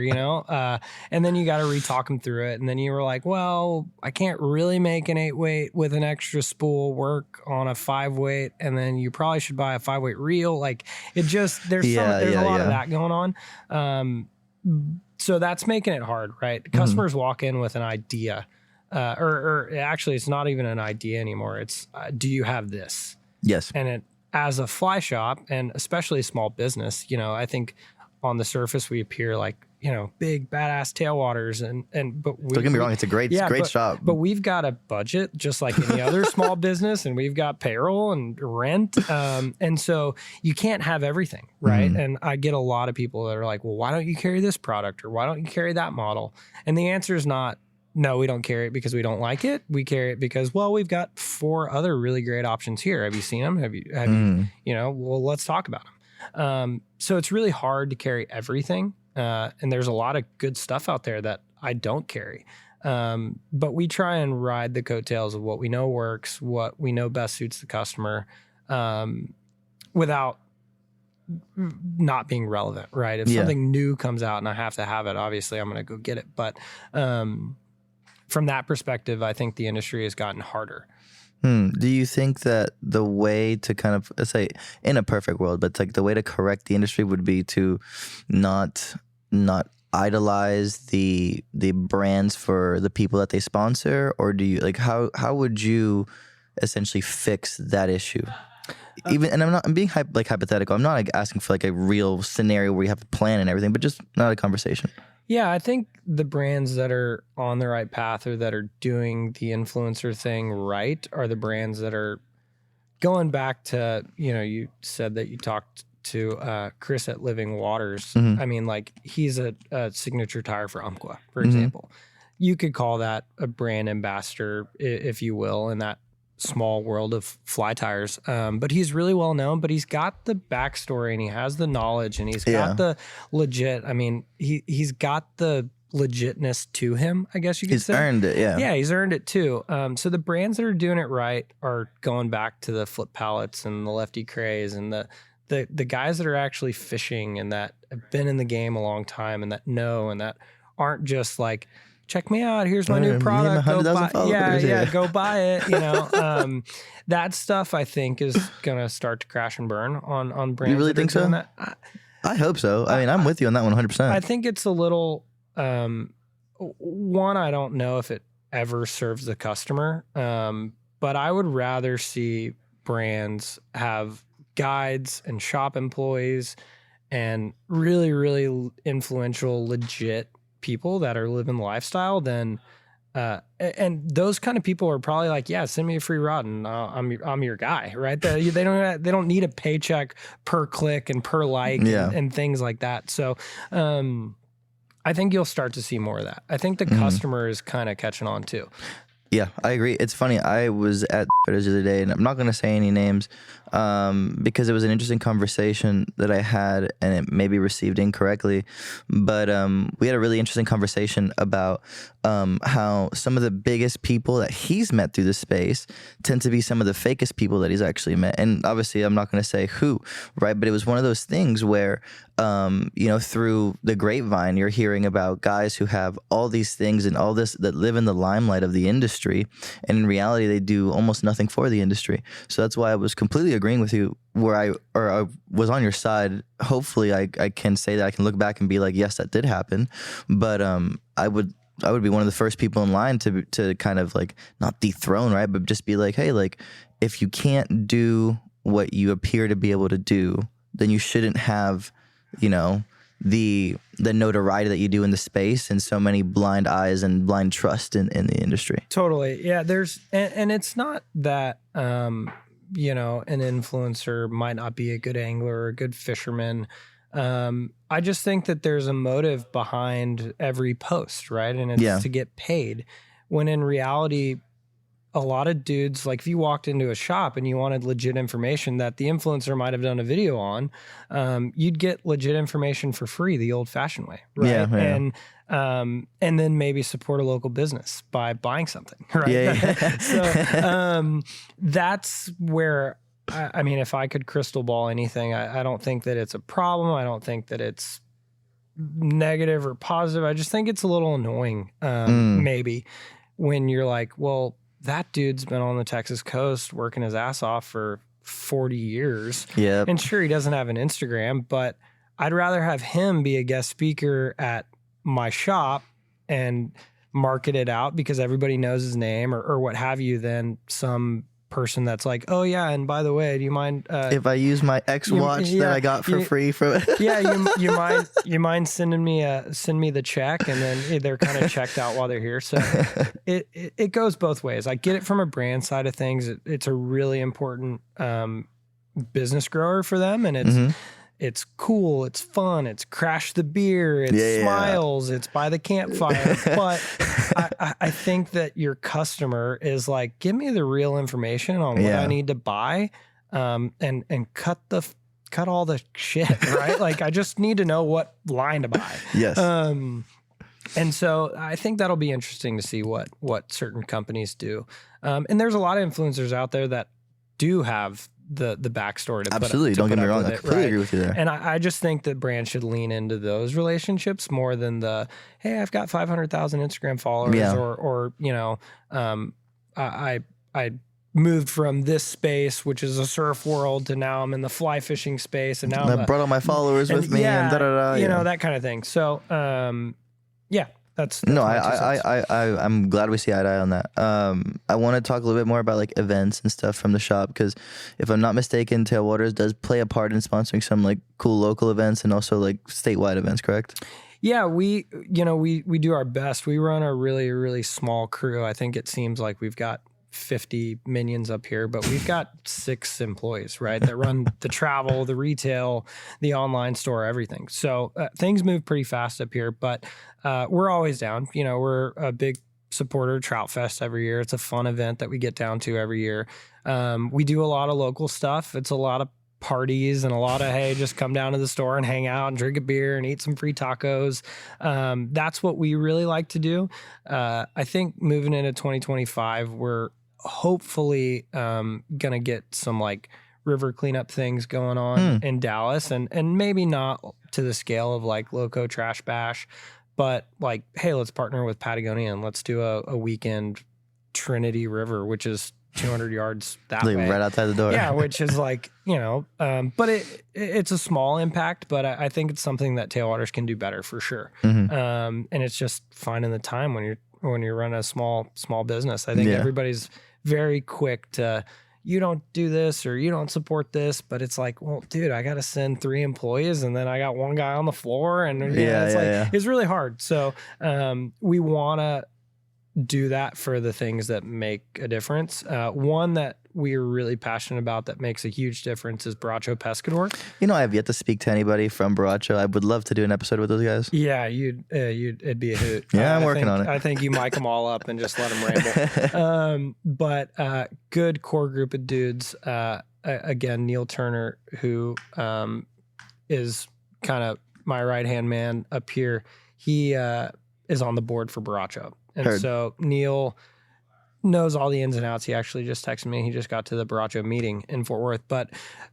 And then you got to re-talk them through it. And then you were like, well, I can't really make an 8-weight with an extra spool work on a 5-weight. And then you probably should buy a 5-weight reel. Like, it just, there's a lot of that going on. So that's making it hard, right? Customers walk in with an idea. Or actually, it's not even an idea anymore. It's, do you have this? Yes. And as a fly shop, and especially a small business, I think on the surface we appear like, big badass tailwaters, but don't get me wrong, it's a great shop. But we've got a budget just like any other small business, and we've got payroll and rent, and so you can't have everything, right? And I get a lot of people that are like, well, why don't you carry this product, or why don't you carry that model? And the answer is not, no, we don't carry it because we don't like it. We carry it because, well, we've got 4 other really great options here. Have you seen them? Have you, well, let's talk about them. So it's really hard to carry everything. And there's a lot of good stuff out there that I don't carry. But we try and ride the coattails of what we know works, what we know best suits the customer, without not being relevant, right? If something new comes out and I have to have it, obviously I'm going to go get it. But from that perspective, I think the industry has gotten harder. Do you think that the way to kind of, let's say, in a perfect world, but like the way to correct the industry would be to not idolize the brands for the people that they sponsor? Or do you like, how would you essentially fix that issue? Even, and I'm being hypothetical. I'm not like asking for like a real scenario where you have a plan and everything, but just not a conversation. Yeah, I think the brands that are on the right path or that are doing the influencer thing right are the brands that are going back to, you said that you talked to Chris at Living Waters. Mm-hmm. I mean, like he's a signature tire for Umpqua, for example. You could call that a brand ambassador, if you will, in that small world of fly tires. But he's really well known, but he's got the backstory and he has the knowledge and he's got the legit. I mean, he's got the legitness to him, I guess you could say. He's earned it, yeah. Yeah, he's earned it too. So the brands that are doing it right are going back to the Flip Pallets and the Lefty Crays and the guys that are actually fishing and that have been in the game a long time and that know and that aren't just like, check me out, here's my new product, go buy, go buy it. That stuff I think is gonna start to crash and burn on brands. You really think so? That. I hope so. I mean, I'm with you on that one 100%. I think it's a little one, I don't know if it ever serves the customer, but I would rather see brands have guides and shop employees and really, really influential, legit people that are living the lifestyle, then and those kind of people are probably like, yeah, send me a free rod and I'm your guy, right? They don't need a paycheck per click and per like and things like that. So I think you'll start to see more of that. I think the customer is kind of catching on too. Yeah, I agree. It's funny. I was at the other day, and I'm not going to say any names because it was an interesting conversation that I had, and it may be received incorrectly. But we had a really interesting conversation about how some of the biggest people that he's met through the space tend to be some of the fakest people that he's actually met. And obviously, I'm not going to say who, right? But it was one of those things where, through the grapevine, you're hearing about guys who have all these things and all this that live in the limelight of the industry. And in reality, they do almost nothing for the industry. So that's why I was completely agreeing with you where I was on your side. Hopefully I can say that I can look back and be like, yes, that did happen. But I would be one of the first people in line to kind of like not dethrone, right? But just be like, hey, like if you can't do what you appear to be able to do, then you shouldn't have, the notoriety that you do in the space and so many blind eyes and blind trust in the industry. Totally. Yeah. And it's not that, an influencer might not be a good angler or a good fisherman. I just think that there's a motive behind every post, right? And it's to get paid, when in reality, a lot of dudes, like if you walked into a shop and you wanted legit information that the influencer might have done a video on, you'd get legit information for free the old fashioned way, right? Yeah. And then maybe support a local business by buying something, right? So that's where, I mean, if I could crystal ball anything, I don't think that it's a problem. I don't think that it's negative or positive. I just think it's a little annoying, maybe, when you're like, well, that dude's been on the Texas coast working his ass off for 40 years. Yeah. And sure, he doesn't have an Instagram, but I'd rather have him be a guest speaker at my shop and market it out because everybody knows his name or what have you than some person that's like, oh yeah, and by the way, do you mind if I use my X watch that I got for free from you mind send me the check, and then they're kind of checked out while they're here. So it goes both ways. I get it from a brand side of things. It's a really important business grower for them, and it's cool, it's fun, it's crash the beer, it's smiles, it's by the campfire. But I think that your customer is like, give me the real information on what I need to buy, and cut all the shit, right? Like I just need to know what line to buy. Yes. And so I think that'll be interesting to see what certain companies do. And there's a lot of influencers out there that do have the backstory to Absolutely. put Don't get me up wrong. with I it, completely right? agree with you there. And I just think that brands should lean into those relationships more than the, hey, I've got 500,000 Instagram followers, Yeah. or I moved from this space, which is a surf world, to now I'm in the fly fishing space, and now I brought all my followers with me, and that kind of thing. So, that's no, my 2 cents. I'm glad we see eye to eye on that. I want to talk a little bit more about like events and stuff from the shop, because if I'm not mistaken, Tailwaters does play a part in sponsoring some like cool local events and also like statewide events, correct? Yeah, we do our best. We run a really, really small crew. I think it seems like we've got 50 minions up here, but we've got 6 employees, right, that run the travel, the retail, the online store, everything. So things move pretty fast up here, but we're always down. We're a big supporter of Trout Fest every year. It's a fun event that we get down to every year. We do a lot of local stuff. It's a lot of parties and a lot of, hey, just come down to the store and hang out and drink a beer and eat some free tacos. That's what we really like to do. I think moving into 2025, we're hopefully gonna get some like river cleanup things going on in Dallas, and maybe not to the scale of like Loco Trash Bash, but like, hey, let's partner with Patagonia and let's do a weekend Trinity River, which is 200 yards that Like way, right outside the door. Yeah, which is like, but it's a small impact, but I think it's something that Tailwaters can do better for sure. And it's just finding the time when you're running a small business. I think everybody's very quick to, you don't do this or you don't support this, but it's like, well, dude, I got to send 3 employees and then I got 1 guy on the floor, and it's really hard. So we want to do that for the things that make a difference. One that we're really passionate about that makes a huge difference is Baracho Pescador. I have yet to speak to anybody from Baracho. I would love to do an episode with those guys. Yeah, it'd be a hoot. Yeah, I'm working on it. I think you mic them all up and just let them ramble. But good core group of dudes. Again, Neil Turner, who is kind of my right-hand man up here. He is on the board for Baracho. And so Neil knows all the ins and outs. He actually just texted me. He just got to the Baracho meeting in Fort Worth. But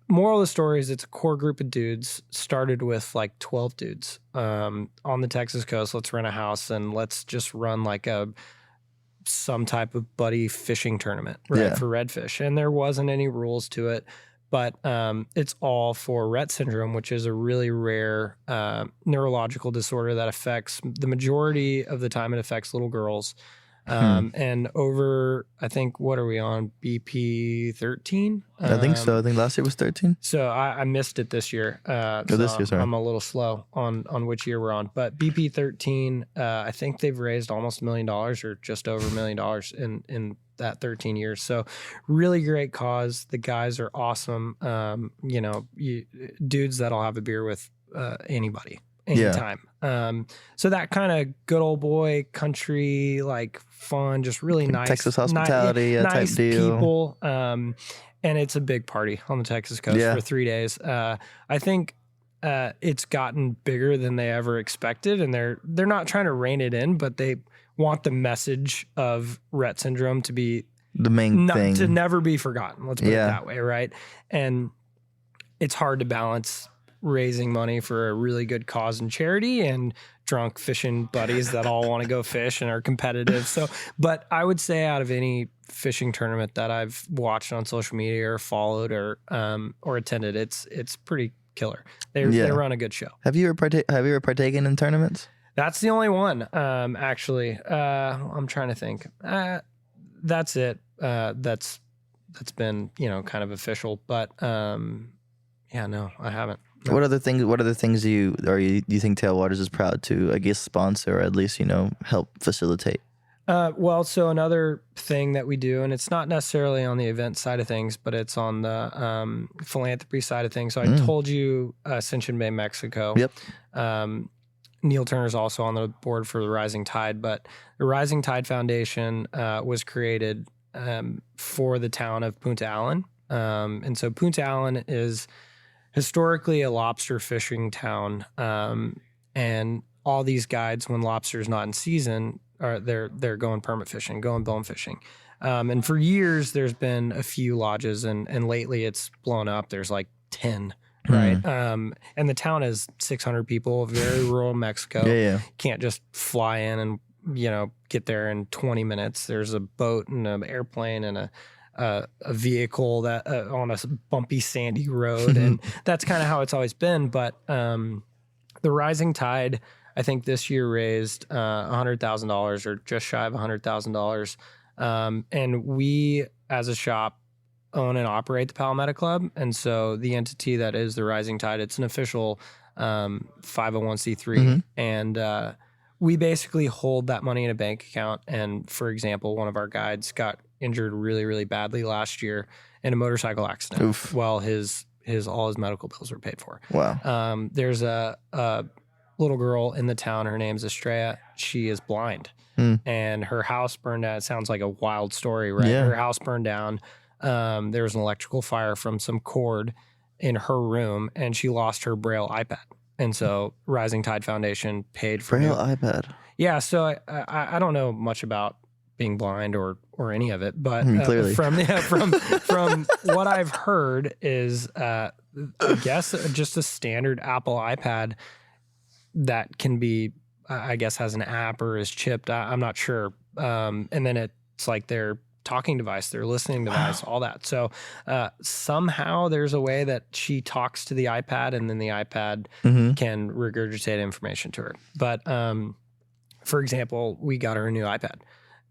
moral of the story is it's a core group of dudes. Started with like 12 dudes on the Texas coast. Let's rent a house and let's just run like some type of buddy fishing tournament, right, for redfish. And there wasn't any rules to it. But it's all for Rett syndrome, which is a really rare neurological disorder that affects, the majority of the time, it affects little girls. And over, I think, what are we on? BP 13? I think so. I think last year was 13. So I missed it this year. This year, sorry. I'm a little slow on which year we're on. But BP 13, I think they've raised almost $1 million or just over $1 million in that 13 years. So really great cause. The guys are awesome. Dudes that'll have a beer with anybody. Anytime. So that kind of good old boy country, like fun, just really nice Texas hospitality nice type deal. People. And it's a big party on the Texas coast for 3 days. I think it's gotten bigger than they ever expected, and they're not trying to rein it in, but they want the message of Rett syndrome to be the main thing, to never be forgotten. Let's put it that way, right? And it's hard to balance raising money for a really good cause and charity and drunk fishing buddies that all want to go fish and are competitive. So, but I would say out of any fishing tournament that I've watched on social media or followed or attended, it's pretty killer. They run a good show. Have you ever partaken in tournaments? That's the only one, actually. I'm trying to think. That's it. That's been, kind of official, but no, I haven't. No. What other things do you think Tailwaters is proud to, I guess, sponsor or at least, help facilitate? So another thing that we do, and it's not necessarily on the event side of things, but it's on the philanthropy side of things. So I told you Ascension Bay, Mexico. Yep. Neil Turner's also on the board for the Rising Tide, but the Rising Tide Foundation was created for the town of Punta Allen. And so Punta Allen is historically a lobster fishing town. And all these guides, when lobster's not in season, they're going permit fishing, going bone fishing. And for years, there's been a few lodges, and lately it's blown up. There's like 10, right? And the town is 600 people, very rural Mexico. Yeah. Can't just fly in and, get there in 20 minutes. There's a boat and an airplane and a vehicle that on a bumpy, sandy road. And that's kind of how it's always been. But the Rising Tide, I think this year raised $100,000 or just shy of $100,000. And we, as a shop, own and operate the Palometa Club. And so the entity that is the Rising Tide, it's an official 501c3. And we basically hold that money in a bank account. And for example, one of our guides got injured really, really badly last year in a motorcycle accident. Oof. Well, all his medical bills were paid for. Wow. There's a little girl in the town. Her name's Estrella. She is blind. And her house burned down. It sounds like a wild story, right? Yeah. Her house burned down. There was an electrical fire from some cord in her room, and she lost her Braille iPad. And so Rising Tide Foundation paid for Braille iPad. Yeah. So I don't know much about being blind or any of it, but clearly from what I've heard is I guess just a standard Apple iPad that can be, I guess, has an app or is chipped. I'm not sure. And then it's like their talking device, their listening device, all that. So somehow there's a way that she talks to the iPad, and then the iPad can regurgitate information to her. But for example, we got her a new iPad,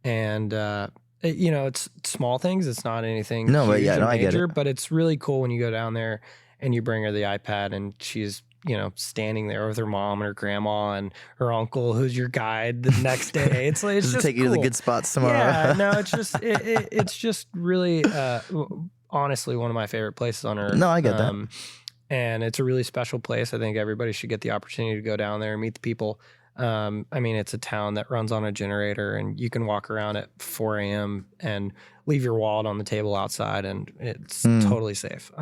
and it's small things. It's not anything huge but yeah, or I get major, it. but it's really cool when you go down there and you bring her the iPad, and she's standing there with her mom and her grandma and her uncle, who's your guide the next day. It's just take you cool. to the good spots tomorrow. Yeah, no, it's just really, honestly, one of my favorite places on earth. No, I get that. And it's a really special place. I think everybody should get the opportunity to go down there and meet the people. I mean, it's a town that runs on a generator, and you can walk around at 4 a.m. and leave your wallet on the table outside, and it's totally safe.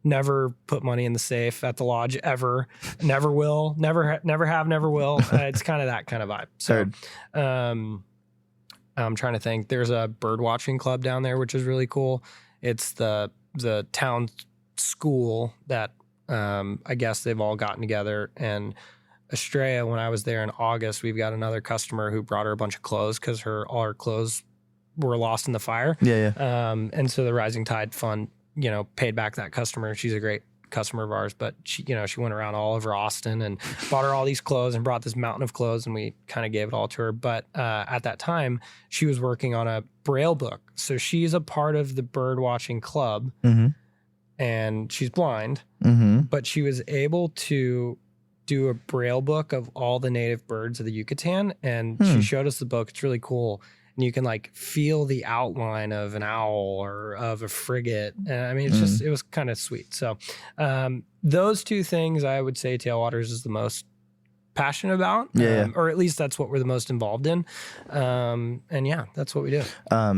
Never put money in the safe at the lodge ever. Never will. Never have. Never will. It's kind of that kind of vibe. So, I'm trying to think. There's a bird watching club down there, which is really cool. It's the town school that I guess they've all gotten together. And Estrella, when I was there in August, we've got another customer who brought her a bunch of clothes because all her clothes were lost in the fire. Yeah. And so the Rising Tide Fund, paid back that customer. She's a great customer of ours, but she went around all over Austin and bought her all these clothes and brought this mountain of clothes, and we kind of gave it all to her. But at that time, she was working on a Braille book. So she's a part of the bird watching club, and she's blind, but she was able to do a Braille book of all the native birds of the Yucatan. And she showed us the book. It's really cool. And you can like feel the outline of an owl or of a frigate. And I mean, it was kind of sweet. So those two things I would say Tailwaters is the most passionate about, or at least that's what we're the most involved in. And yeah, that's what we do.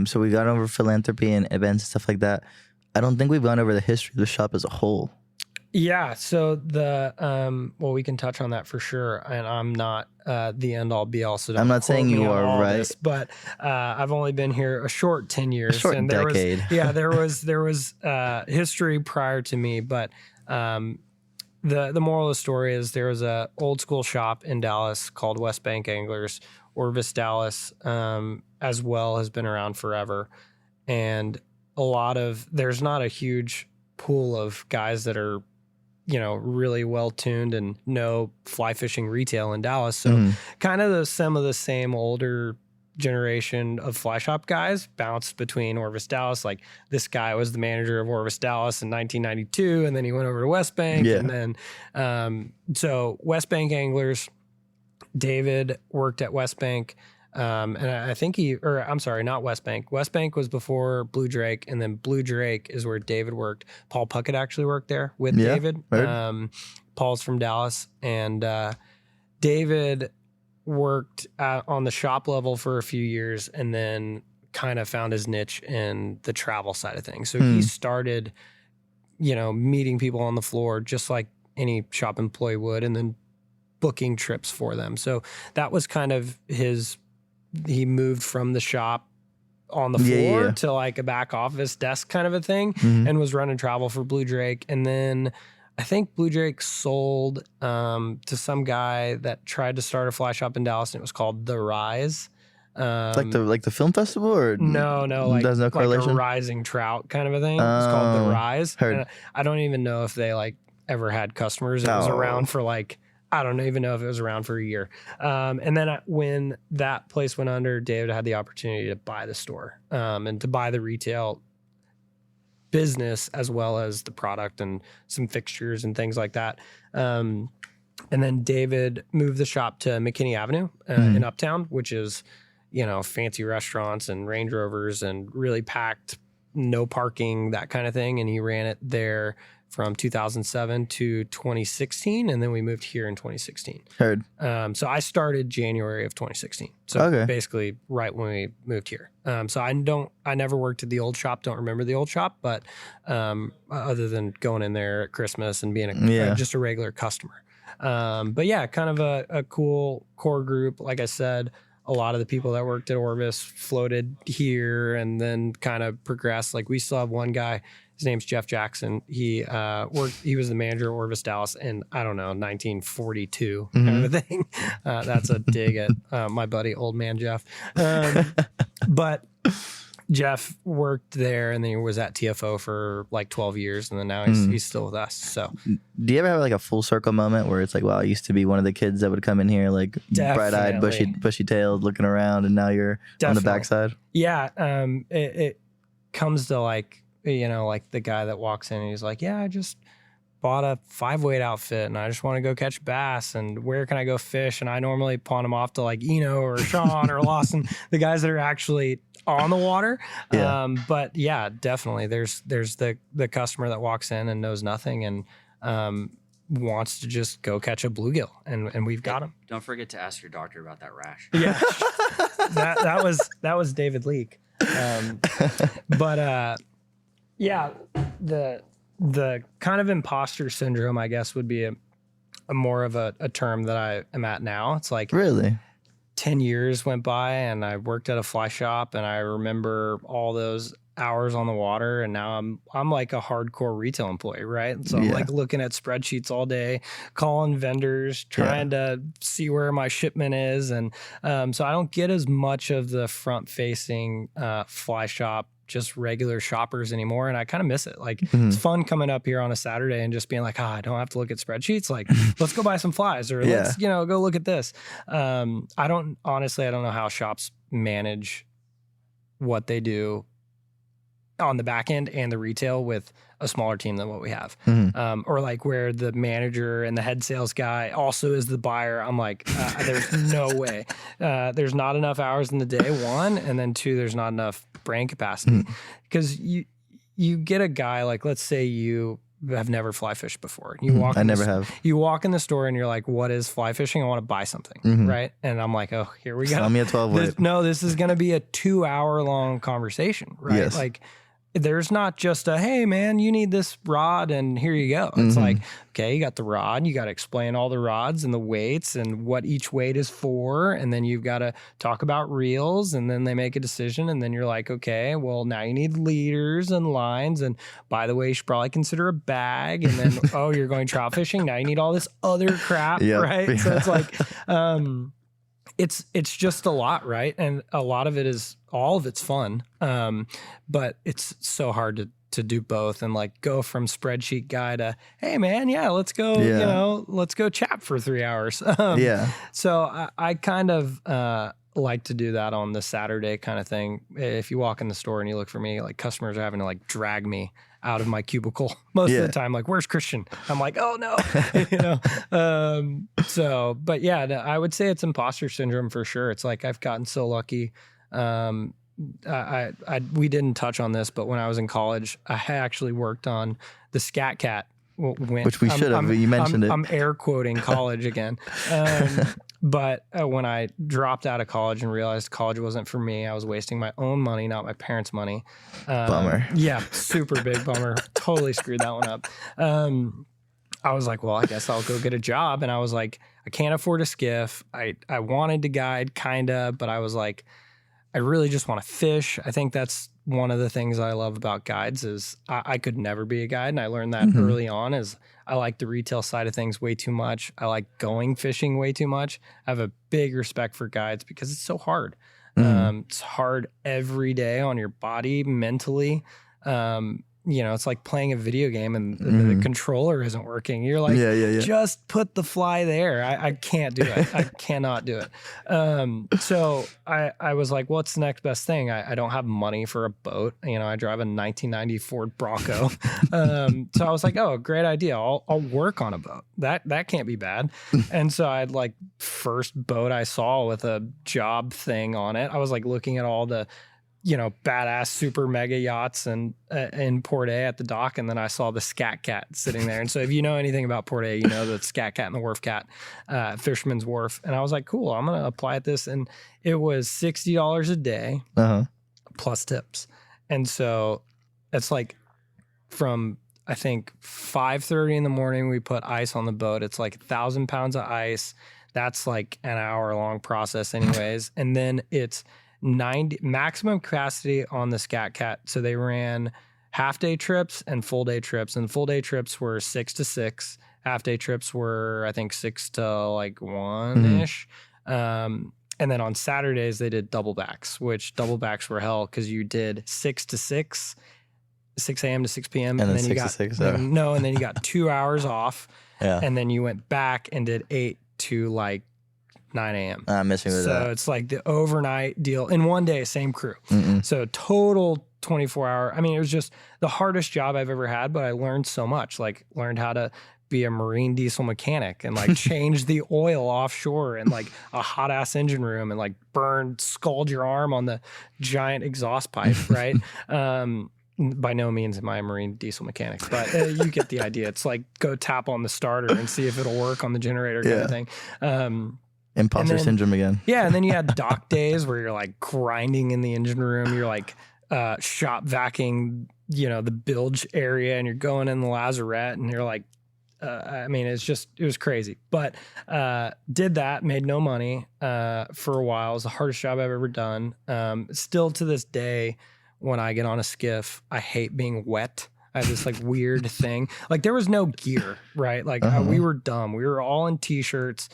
So we got over philanthropy and events and stuff like that. I don't think we've gone over the history of the shop as a whole. Yeah, so we can touch on that for sure. And I'm not the end all be all. So I'm not saying you are, right? This, but I've only been here a short 10 years. A short decade. There was history prior to me, but the moral of the story is there was a old school shop in Dallas called West Bank Anglers. Orvis Dallas as well has been around forever, and there's not a huge pool of guys that are really well tuned and know fly fishing retail in Dallas. So kind of some of the same older generation of fly shop guys bounced between Orvis Dallas. Like this guy was the manager of Orvis Dallas in 1992, and then he went over to West Bank. Yeah. And then so West Bank Anglers, David worked at West Bank. And I think not West Bank. West Bank was before Blue Drake, and then Blue Drake is where David worked. Paul Puckett actually worked there with David. Right. Paul's from Dallas, and David worked on the shop level for a few years, and then kind of found his niche in the travel side of things. So he started, meeting people on the floor just like any shop employee would, and then booking trips for them. So that was kind of he moved from the shop on the floor to like a back office desk kind of a thing, and was running travel for Blue Drake. And then I think Blue Drake sold to some guy that tried to start a fly shop in Dallas, and it was called The Rise. Like the film festival, or no, like, there's no correlation? Like a rising trout kind of a thing. It's called The Rise. Heard. And I don't even know if they like ever had customers. It was around for like, I don't even know if it was around for a year. And then when that place went under, David had the opportunity to buy the store and to buy the retail business as well as the product and some fixtures and things like that. And then David moved the shop to McKinney Avenue in Uptown, which is, fancy restaurants and Range Rovers and really packed, no parking, that kind of thing. And he ran it there from 2007 to 2016. And then we moved here in 2016. Heard. So I started January of 2016. So basically right when we moved here. So I never worked at the old shop. Don't remember the old shop, but other than going in there at Christmas and being just a regular customer. But yeah, kind of a cool core group. Like I said, a lot of the people that worked at Orvis floated here and then kind of progressed. Like we still have one guy, his name's Jeff Jackson. He was the manager at Orvis Dallas in, 1942 kind of a thing. That's a dig at my buddy, old man Jeff. But Jeff worked there and then he was at TFO for like 12 years and then now he's still with us. So do you ever have like a full circle moment where it's like, wow, I used to be one of the kids that would come in here like bright-eyed, bushy-tailed, looking around, and now you're on the backside? Yeah. It comes to like, like the guy that walks in and he's like, yeah, I just bought a 5-weight outfit and I just want to go catch bass, and where can I go fish? And I normally pawn them off to like Eno or Sean or Lawson, the guys that are actually on the water. But yeah, definitely there's the customer that walks in and knows nothing and wants to just go catch a bluegill, and we've got him. Don't forget to ask your doctor about that rash. Yeah. that was David Leake. But yeah, the kind of imposter syndrome, I guess, would be a more of a term that I am at now. It's like really 10 years went by and I worked at a fly shop and I remember all those hours on the water, and now I'm like a hardcore retail employee, right? So I'm like looking at spreadsheets all day, calling vendors, trying to see where my shipment is. And so I don't get as much of the front facing fly shop, just regular shoppers anymore. And I kind of miss it. Like it's fun coming up here on a Saturday and just being like, I don't have to look at spreadsheets. Like let's go buy some flies, or let's, go look at this. I don't know how shops manage what they do on the back end and the retail with a smaller team than what we have. Or like where the manager and the head sales guy also is the buyer. I'm like, there's no way. There's not enough hours in the day, one, and then two, there's not enough brain capacity. Because you get a guy, like let's say you have never fly fished before. You walk You walk in the store and you're like, what is fly fishing? I want to buy something, right? And I'm like, oh, here we go. Sell me a 12-weight. This is going to be a 2-hour long conversation, right? Yes. Like there's not just a, hey man, you need this rod and here you go. It's like, okay, you got the rod, you got to explain all the rods and the weights and what each weight is for. And then you've got to talk about reels, and then they make a decision. And then you're like, okay, well now you need leaders and lines. And by the way, you should probably consider a bag. And then, oh, you're going trout fishing. Now you need all this other crap, right? Yeah. So it's like, it's just a lot, right? And a lot of it is, all of it's fun, but it's so hard to do both and like go from spreadsheet guy to, hey man, let's go, let's go chat for 3 hours. So I kind of like to do that on the Saturday kind of thing. If you walk in the store and you look for me, like customers are having to like drag me out of my cubicle most of the time. Like, where's Kristian? I'm like, oh no, So, but yeah, I would say it's imposter syndrome for sure. It's like, I've gotten so lucky. We didn't touch on this, but when I was in college, I actually worked on the Scat Cat. Which we should have. You mentioned it. I'm air quoting college again. But when I dropped out of college and realized college wasn't for me, I was wasting my own money, not my parents' money. Bummer. Yeah, super big bummer. Totally screwed that one up. I was like, well, I guess I'll go get a job. And I was like, I can't afford a skiff. I wanted to guide, kind of, but I was like, I really just want to fish. I think that's one of the things I love about guides is I could never be a guide. And I learned that early on is I like the retail side of things way too much. I like going fishing way too much. I have a big respect for guides because it's so hard. It's hard every day on your body, mentally. It's like playing a video game and the controller isn't working. You're like, just put the fly there. I can't do it. I cannot do it. So I was like, what's the next best thing? I don't have money for a boat. I drive a 1990 Ford Bronco. So I was like, oh, great idea. I'll work on a boat. That can't be bad. And so I'd like first boat I saw with a job thing on it. I was like looking at all the badass super mega yachts and in Port A at the dock. And then I saw the Scat Cat sitting there. And so if you know anything about Port A, you know the Scat Cat and the Wharf Cat, Fisherman's Wharf. And I was like, cool, I'm going to apply at this. And it was $60 a day plus tips. And so it's like from, I think 5:30 in the morning, we put ice on the boat. It's like 1,000 pounds of ice. That's like an hour long process anyways. And then it's 90 maximum capacity on the Scat Cat. So they ran half day trips and full day trips, and full day trips were 6 to 6. Half day trips were, I think, 6 to like 1 ish. And then on Saturdays they did double backs, which double backs were hell because you did 6 to 6, 6 a.m. to 6 p.m. And then you 6 got to 6. no, and then you got 2 hours off. Yeah. And then you went back and did 8 to like 9 a.m. I'm missing with that. So it's like the overnight deal in one day, same crew. So total 24 hour. I mean, it was just the hardest job I've ever had, but I learned so much, like learned how to be a marine diesel mechanic and like change the oil offshore and like a hot ass engine room and like scald your arm on the giant exhaust pipe. Right. By no means am I a marine diesel mechanic, but you get the idea. It's like go tap on the starter and see if it'll work on the generator kind of thing. Imposter syndrome again. Yeah, and then you had dock days where you're like grinding in the engine room. You're like shop vacuuming, the bilge area, and you're going in the lazarette, and you're like, it was crazy. But did that, made no money for a while. It was the hardest job I've ever done. Still to this day, when I get on a skiff, I hate being wet. I have this like weird thing. Like there was no gear, right? Like we were dumb. We were all in t-shirts,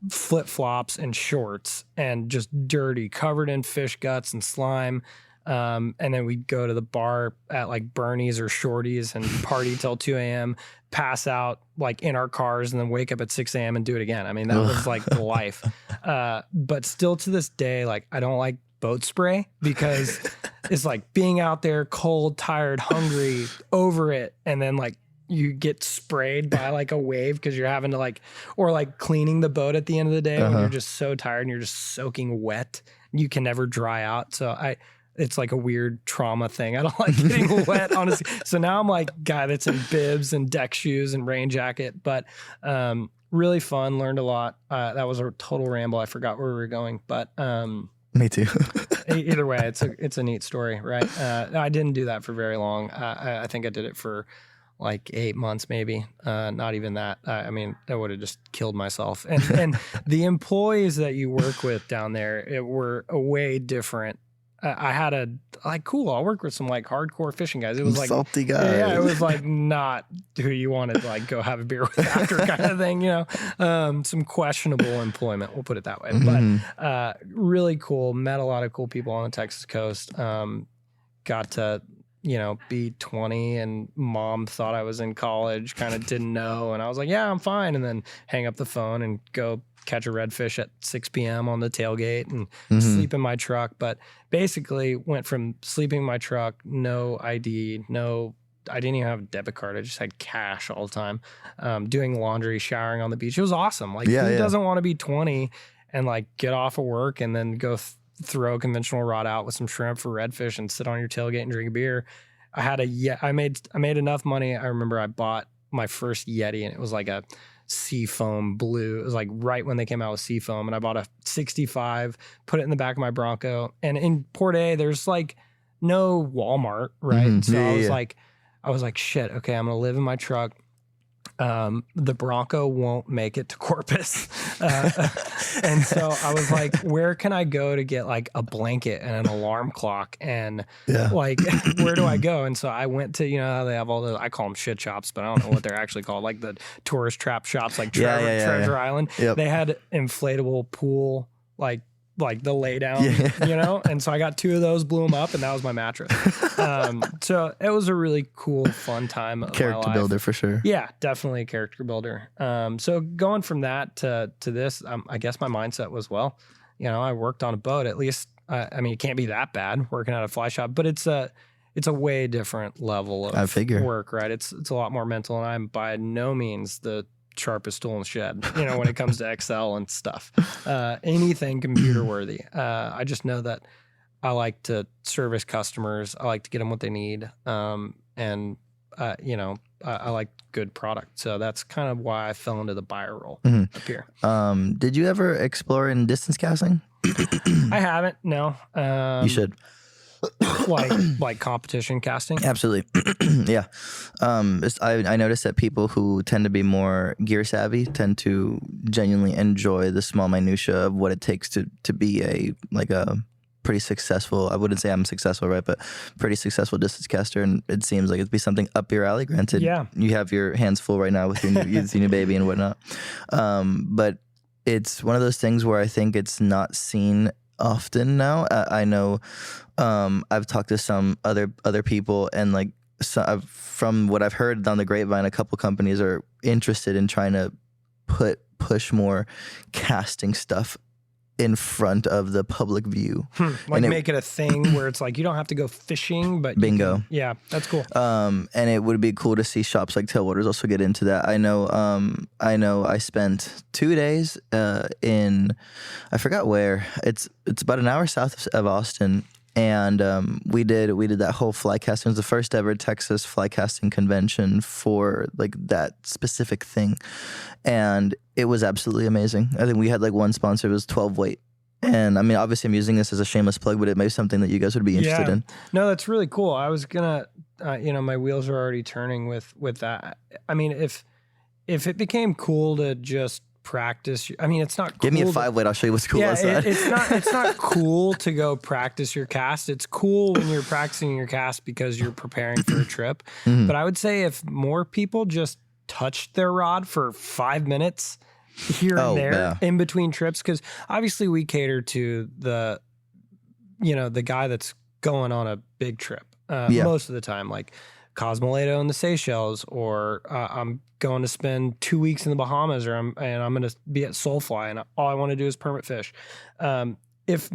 flip-flops and shorts and just dirty, covered in fish guts and slime. And then we'd go to the bar at like Bernie's or Shorty's and party till 2 a.m., pass out like in our cars and then wake up at 6 a.m. and do it again. I mean, that was like the life. But still to this day, like I don't like boat spray because it's like being out there cold, tired, hungry, over it. And then like you get sprayed by like a wave because you're having to like, or like cleaning the boat at the end of the day when you're just so tired and you're just soaking wet. You can never dry out. So it's like a weird trauma thing. I don't like getting wet, honestly. So now I'm like guy that's in bibs and deck shoes and rain jacket, but really fun, learned a lot. That was a total ramble. I forgot where we were going, but me too. Either way, it's a neat story, right? I didn't do that for very long. I think I did it for like 8 months, maybe. Not even that. I mean, I would have just killed myself. And the employees that you work with down there, were way different. I had cool, I'll work with some like hardcore fishing guys. It was like salty guys. Yeah, it was like not who you wanted to like go have a beer with after kind of thing, some questionable employment, we'll put it that way. But really cool. Met a lot of cool people on the Texas coast. Got to be 20 and mom thought I was in college, kind of didn't know. And I was like, yeah, I'm fine. And then hang up the phone and go catch a redfish at 6 p.m. on the tailgate and sleep in my truck. But basically went from sleeping in my truck, no ID, I didn't even have a debit card. I just had cash all the time, doing laundry, showering on the beach. It was awesome. Like who doesn't want to be 20 and like get off of work and then go throw a conventional rod out with some shrimp for redfish and sit on your tailgate and drink a beer. I made enough money. I remember I bought my first Yeti and it was like a Seafoam blue. It was like right when they came out with Seafoam, and I bought a 65, put it in the back of my Bronco. And in Port A, there's like no Walmart, right? So I was like, shit, okay, I'm gonna live in my truck. the Bronco won't make it to Corpus. And so I was like, where can I go to get like a blanket and an alarm clock? And like, where do I go? And so I went to, how they have all the, I call them shit shops, but I don't know what they're actually called. Like the tourist trap shops, like Treasure Island. Yep. They had inflatable pool, like the lay down, and so I got 2 of those, blew them up, and that was my mattress. So it was a really cool, fun time. Character builder for sure. Yeah, definitely a character builder. So going from that to this, I guess my mindset was, well, I worked on a boat. At least, it can't be that bad working at a fly shop, but it's a way different level of work, right? It's a lot more mental, and I'm by no means the sharpest tool in the shed, when it comes to Excel and stuff, anything computer worthy. I just know that I like to service customers. I like to get them what they need. I like good product. So that's kind of why I fell into the buyer role up here. Did you ever explore in distance casting? I haven't, no. You should. like competition casting. Absolutely. Yeah. I noticed that people who tend to be more gear savvy tend to genuinely enjoy the small minutia of what it takes to be a pretty successful, I wouldn't say I'm successful, right, but pretty successful distance caster, and it seems like it'd be something up your alley. Granted, you have your hands full right now with your new baby and whatnot, but it's one of those things where I think it's not seen often now. I know I've talked to some other people, and from what I've heard on the grapevine, a couple companies are interested in trying to push more casting stuff in front of the public view. Make it a thing where it's like you don't have to go fishing, but bingo. Yeah, that's cool. And it would be cool to see shops like Tailwaters also get into that. I know I spent 2 days in, I forgot where. It's about an hour south of Austin. And we did that whole fly casting. It was the first ever Texas fly casting convention for that specific thing, and it was absolutely amazing. I think we had one sponsor. It was 12 weight, and obviously I'm using this as a shameless plug, but it may be something that you guys would be interested in. No, that's really cool. I was gonna, my wheels are already turning with that. If it became cool to just practice, it's not cool. Give me a 5 weight, I'll show you what's cool outside. It's not cool to go practice your cast. It's cool when you're practicing your cast because you're preparing for a trip. But I would say if more people just touched their rod for 5 minutes here and there in between trips, because obviously we cater to the guy that's going on a big trip most of the time, like Cosmoleto in the Seychelles, or I'm going to spend 2 weeks in the Bahamas, or I'm going to be at Soulfly, and all I want to do is permit fish. If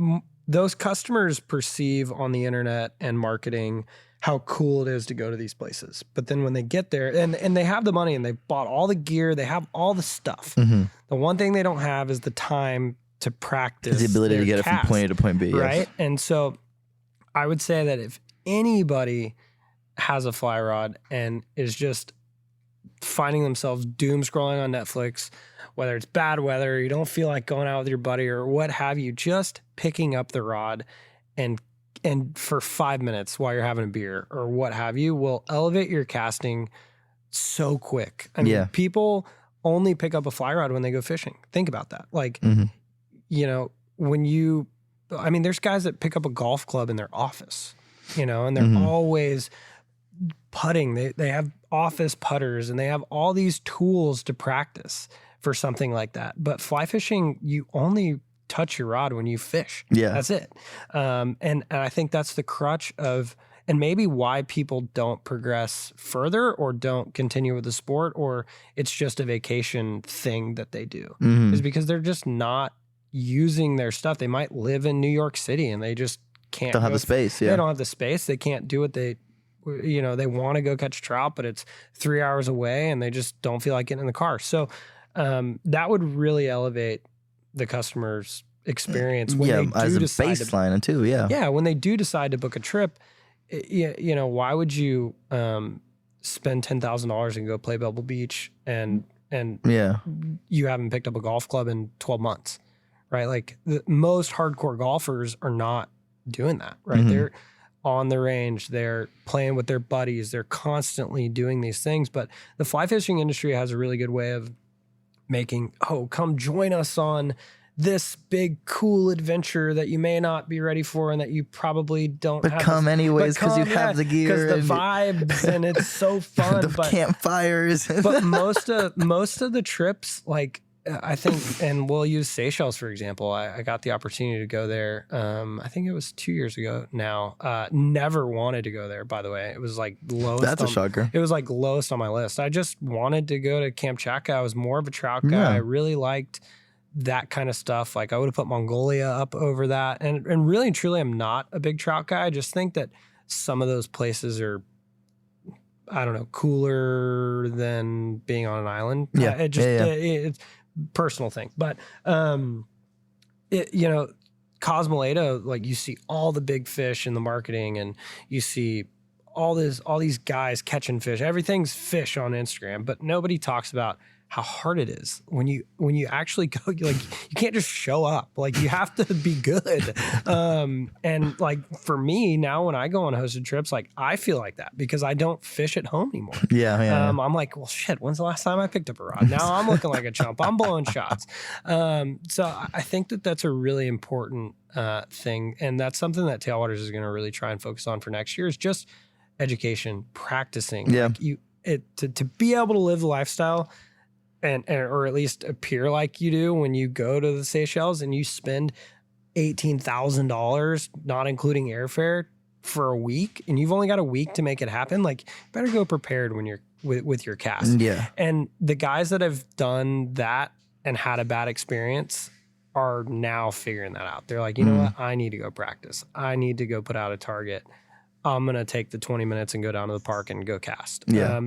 those customers perceive on the internet and marketing how cool it is to go to these places, but then when they get there and they have the money and they bought all the gear, they have all the stuff. The one thing they don't have is the time to practice. The ability to get it from point A to point B, right? Yes. And so I would say that if anybody has a fly rod and is just finding themselves doom scrolling on Netflix, whether it's bad weather, you don't feel like going out with your buddy or what have you, just picking up the rod and for 5 minutes while you're having a beer or what have you will elevate your casting so quick. People only pick up a fly rod when they go fishing. Think about that. There's guys that pick up a golf club in their office, and they're always putting. They have office putters and they have all these tools to practice for something like that. But fly fishing, you only touch your rod when you fish. Yeah. That's it. And I think that's the crutch of, and maybe why people don't progress further or don't continue with the sport, or it's just a vacation thing that they do, is because they're just not using their stuff. They might live in New York City and they just can't have the space. They don't have the space. They can't do what they want to go catch trout, but it's 3 hours away and they just don't feel like getting in the car. So that would really elevate the customer's experience when they do as a decide baseline too. Yeah, when they do decide to book a trip, why would you spend $10,000 and go play Pebble Beach and you haven't picked up a golf club in 12 months, right? Like the most hardcore golfers are not doing that, right? on the range, they're playing with their buddies, they're constantly doing these things. But the fly fishing industry has a really good way of making, oh, come join us on this big cool adventure that you may not be ready for and that you probably don't But have. Come anyways because you have the gear. Because the vibes and it's so fun. The campfires. But most of the trips, like I think, and we'll use Seychelles, for example. I got the opportunity to go there. I think it was 2 years ago now. Never wanted to go there, by the way. It was like lowest. That's a shocker. It was like lowest on my list. I just wanted to go to Kamchatka. I was more of a trout guy. Yeah. I really liked that kind of stuff. Like I would have put Mongolia up over that. And really and truly, I'm not a big trout guy. I just think that some of those places are, I don't know, cooler than being on an island. Yeah. It's personal thing. But, Cosmoleto, like you see all the big fish in the marketing and you see all these guys catching fish. Everything's fish on Instagram, but nobody talks about how hard it is when you actually go. You can't just show up. Like you have to be good. And like for me now, when I go on hosted trips, like I feel like that because I don't fish at home anymore. Yeah. I'm like, well, shit. When's the last time I picked up a rod? Now I'm looking like a chump. I'm blowing shots. So I think that that's a really important thing, and that's something that Tailwaters is going to really try and focus on for next year is just education, practicing. Yeah. Like to be able to live the lifestyle. Or at least appear like you do when you go to the Seychelles and you spend $18,000, not including airfare, for a week, and you've only got a week to make it happen. Like, you better go prepared when you're with your cast. Yeah. And the guys that have done that and had a bad experience are now figuring that out. They're like, you know what? I need to go practice. I need to go put out a target. I'm gonna take the 20 minutes and go down to the park and go cast. Yeah.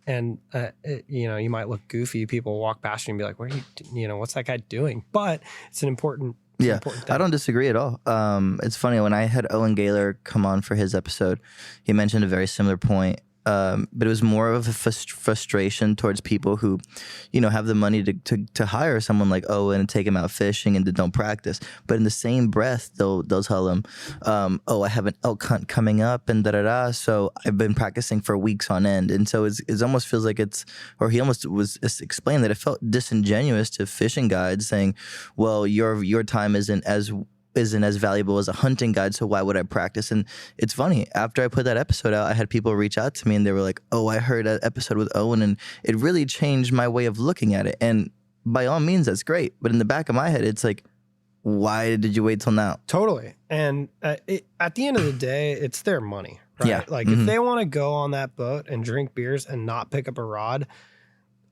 You might look goofy. People walk past you and be like, "What are you? What's that guy doing?" But it's an important. Important thing. I don't disagree at all. It's funny when I had Owen Gaylor come on for his episode, he mentioned a very similar point. But it was more of a frustration towards people who, have the money to hire someone like Owen and take him out fishing and don't practice. But in the same breath, they'll tell him, I have an elk hunt coming up and da-da-da. So I've been practicing for weeks on end. And so it almost feels like he almost was explained that it felt disingenuous to fishing guides saying, well, your time isn't as valuable as a hunting guide, so why would I practice? And it's funny, after I put that episode out, I had people reach out to me and they were like, oh, I heard that episode with Owen and it really changed my way of looking at it. And by all means, that's great. But in the back of my head, it's like, why did you wait till now? Totally. And at the end of the day, it's their money, right? Yeah. Like if they want to go on that boat and drink beers and not pick up a rod,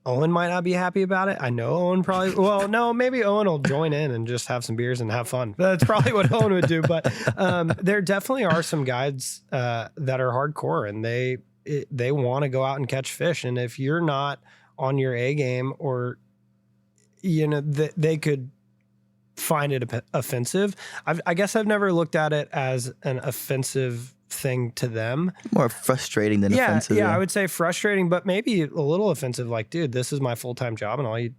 Owen might not be happy about it. I know Owen probably, well, no, maybe Owen will join in and just have some beers and have fun. That's probably what Owen would do. But there definitely are some guides that are hardcore and they want to go out and catch fish. And if you're not on your A game or, they could find it offensive. I guess I've never looked at it as an offensive thing to them. More frustrating than offensive. Yeah, I would say frustrating, but maybe a little offensive. Like, dude, this is my full-time job, and you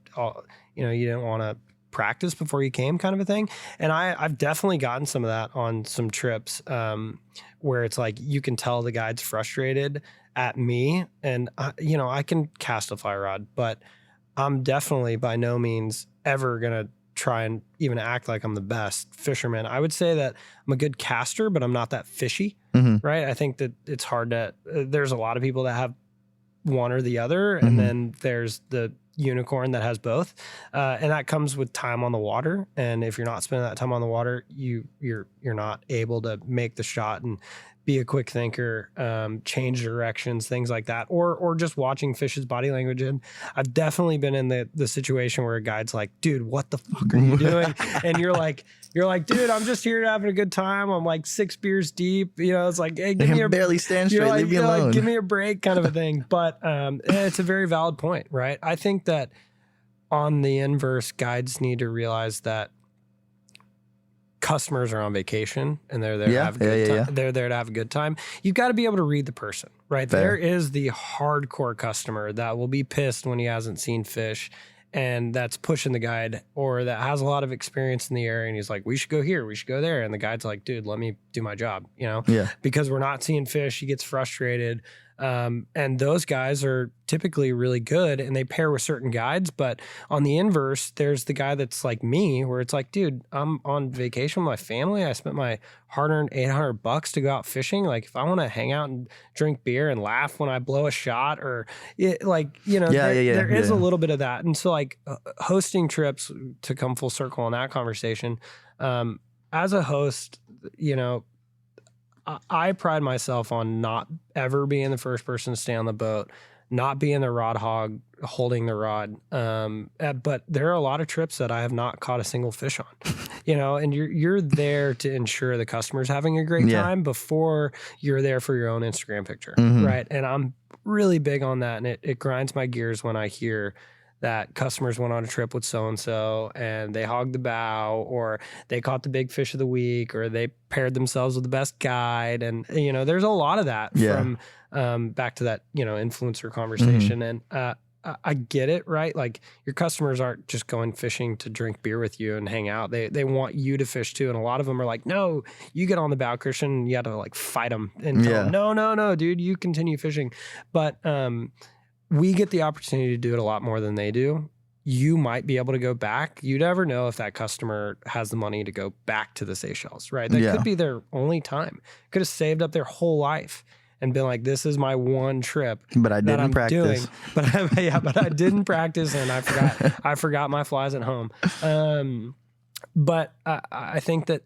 didn't want to practice before you came, kind of a thing. And I've definitely gotten some of that on some trips, where it's like you can tell the guide's frustrated at me, and I can cast a fly rod, but I'm definitely by no means ever gonna try and even act like I'm the best fisherman. I would say that I'm a good caster, but I'm not that fishy, right? I think that it's hard to, there's a lot of people that have one or the other, and then there's the unicorn that has both. And that comes with time on the water. And if you're not spending that time on the water, you're not able to make the shot and be a quick thinker, change directions, things like that, or just watching fish's body language. And I've definitely been in the situation where a guide's like, dude, what the fuck are you doing? And you're like, dude, I'm just here having a good time. I'm like 6 beers deep. It's like, hey, give me a barely stand straight. Leave me alone. Like, give me a break, kind of a thing. But it's a very valid point, right? I think that on the inverse, guides need to realize that customers are on vacation and they're there to have a good time. They're there to have a good time. You've got to be able to read the person, right? Fair. There is the hardcore customer that will be pissed when he hasn't seen fish and that's pushing the guide, or that has a lot of experience in the area, and he's like, we should go here, we should go there, and the guide's like, dude, let me do my job, Yeah. because we're not seeing fish. He gets frustrated. And those guys are typically really good, and they pair with certain guides. But on the inverse, there's the guy that's like me, where it's like, dude, I'm on vacation with my family. I spent my hard-earned $800 to go out fishing. Like, if I want to hang out and drink beer and laugh when I blow a shot, or there is a little bit of that. And so, like, hosting trips, to come full circle on that conversation, as a host, I pride myself on not ever being the first person to stay on the boat, not being the rod hog holding the rod. But there are a lot of trips that I have not caught a single fish on, and you're there to ensure the customer's having a great time before you're there for your own Instagram picture. Right. And I'm really big on that. And it grinds my gears when I hear that customers went on a trip with so-and-so and they hogged the bow, or they caught the big fish of the week, or they paired themselves with the best guide. And, there's a lot of that from back to that, influencer conversation. And I get it, right? Like, your customers aren't just going fishing to drink beer with you and hang out. They want you to fish too. And a lot of them are like, no, you get on the bow, Kristian, and you got to like fight them and tell them, no, dude, you continue fishing. But, we get the opportunity to do it a lot more than they do. You might be able to go back. You never know if that customer has the money to go back to the Seychelles, right? That could be their only time. Could have saved up their whole life and been like, this is my one trip. But I didn't practice. But I didn't practice, and I forgot my flies at home. But I think that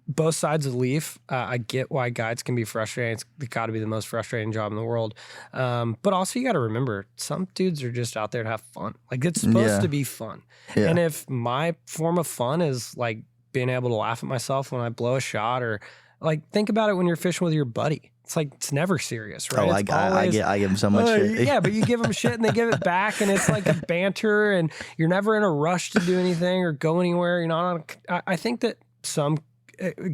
both sides of the leaf, I get why guides can be frustrating. It's got to be the most frustrating job in the world. But also, you got to remember, some dudes are just out there to have fun. Like, it's supposed to be fun. Yeah. And if my form of fun is like being able to laugh at myself when I blow a shot, or like, think about it when you're fishing with your buddy. It's like, it's never serious, right? I give them so much shit. Yeah, but you give them shit and they give it back, and it's like a banter, and you're never in a rush to do anything or go anywhere. You're not on. I think that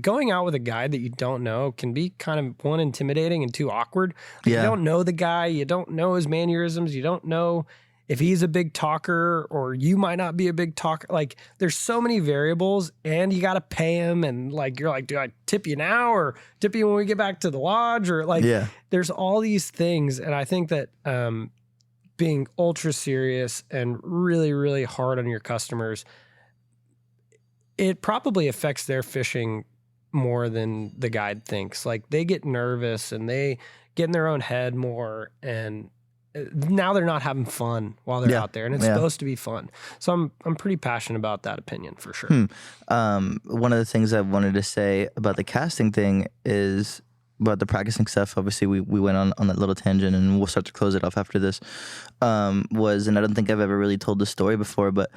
going out with a guide that you don't know can be kind of, one, intimidating, and two, awkward. Like, you don't know the guy, you don't know his mannerisms, you don't know if he's a big talker, or you might not be a big talker. Like, there's so many variables, and you got to pay him, and like, you're like, do I tip you now or tip you when we get back to the lodge? Or like, there's all these things. And I think that being ultra serious and really, really hard on your customers, it probably affects their fishing more than the guide thinks. Like, they get nervous and they get in their own head more, and now they're not having fun while they're out there, and it's supposed to be fun. So I'm pretty passionate about that opinion, for sure. One of the things I wanted to say about the casting thing is about the practicing stuff. Obviously, we went on that little tangent, and we'll start to close it off after this. And I don't think I've ever really told the story before, but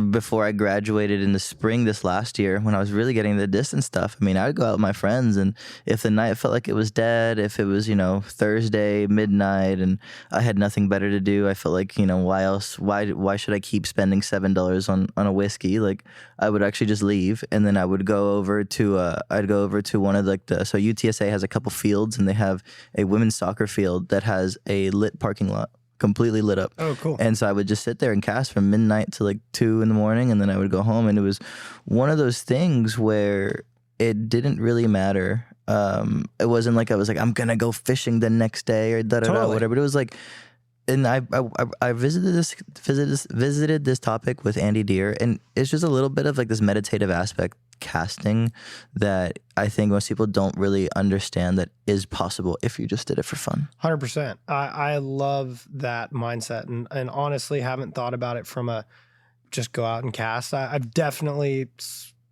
before I graduated in the spring this last year, when I was really getting the distance stuff, I mean, I'd go out with my friends, and if the night felt like it was dead, if it was, Thursday, midnight, and I had nothing better to do, I felt like, why should I keep spending $7 on a whiskey? Like, I would actually just leave, and then I would go over to one of so UTSA has a couple fields, and they have a women's soccer field that has a lit parking lot, completely lit up. Oh, cool. And so I would just sit there and cast from midnight to like 2 a.m, and then I would go home. And it was one of those things where it didn't really matter. It wasn't like I was like, I'm gonna go fishing the next day or whatever. But it was like, and I visited this topic with Andy Deere, and it's just a little bit of like this meditative aspect casting that I think most people don't really understand that is possible if you just did it for fun. 100%. I love that mindset, and honestly haven't thought about it from a just go out and cast. I've definitely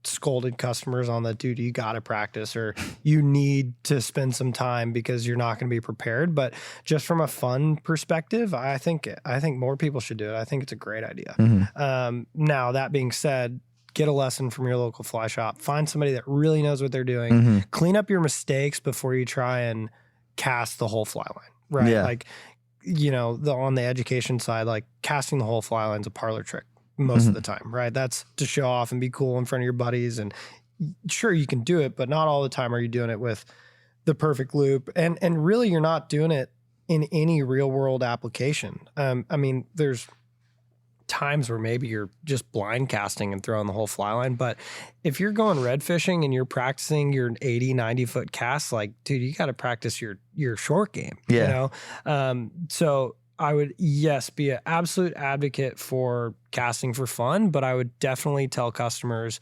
scolded customers on the, dude, you got to practice, or you need to spend some time because you're not going to be prepared. But just from a fun perspective, I think more people should do it. I think it's a great idea. Mm-hmm. Now, that being said, get a lesson from your local fly shop. Find somebody that really knows what they're doing. Mm-hmm. Clean up your mistakes before you try and cast the whole fly line, right? Yeah. Like, on the education side, like, casting the whole fly line's a parlor trick most of the time, right? That's to show off and be cool in front of your buddies. And sure, you can do it, but not all the time are you doing it with the perfect loop. And really, you're not doing it in any real world application. I mean, there's times where maybe you're just blind casting and throwing the whole fly line. But if you're going red fishing and you're practicing your 80, 90 foot casts, like, dude, you got to practice your short game, Yeah. you know? So I would, yes, be an absolute advocate for casting for fun, but I would definitely tell customers,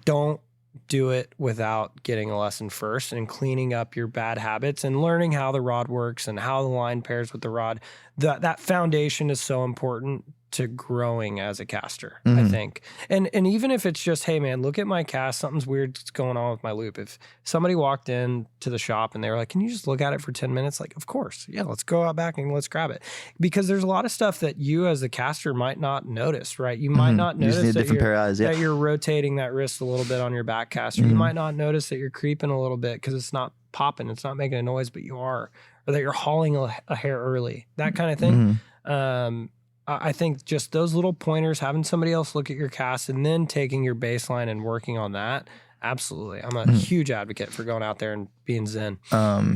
don't do it without getting a lesson first and cleaning up your bad habits and learning how the rod works and how the line pairs with the rod. That foundation is so important to growing as a caster, I think. And even if it's just, hey man, look at my cast, something's weird going on with my loop. If somebody walked in to the shop and they were like, can you just look at it for 10 minutes? Like, of course. Yeah, let's go out back and let's grab it. Because there's a lot of stuff that you as a caster might not notice, right? You might not You just notice need a different pair of eyes, that you're rotating that wrist a little bit on your back caster. You might not notice that you're creeping a little bit because it's not popping, it's not making a noise, but you are. Or that you're hauling a hair early, that kind of thing. I think just those little pointers, having somebody else look at your cast and then taking your baseline and working on that. Absolutely. I'm a huge advocate for going out there and being zen.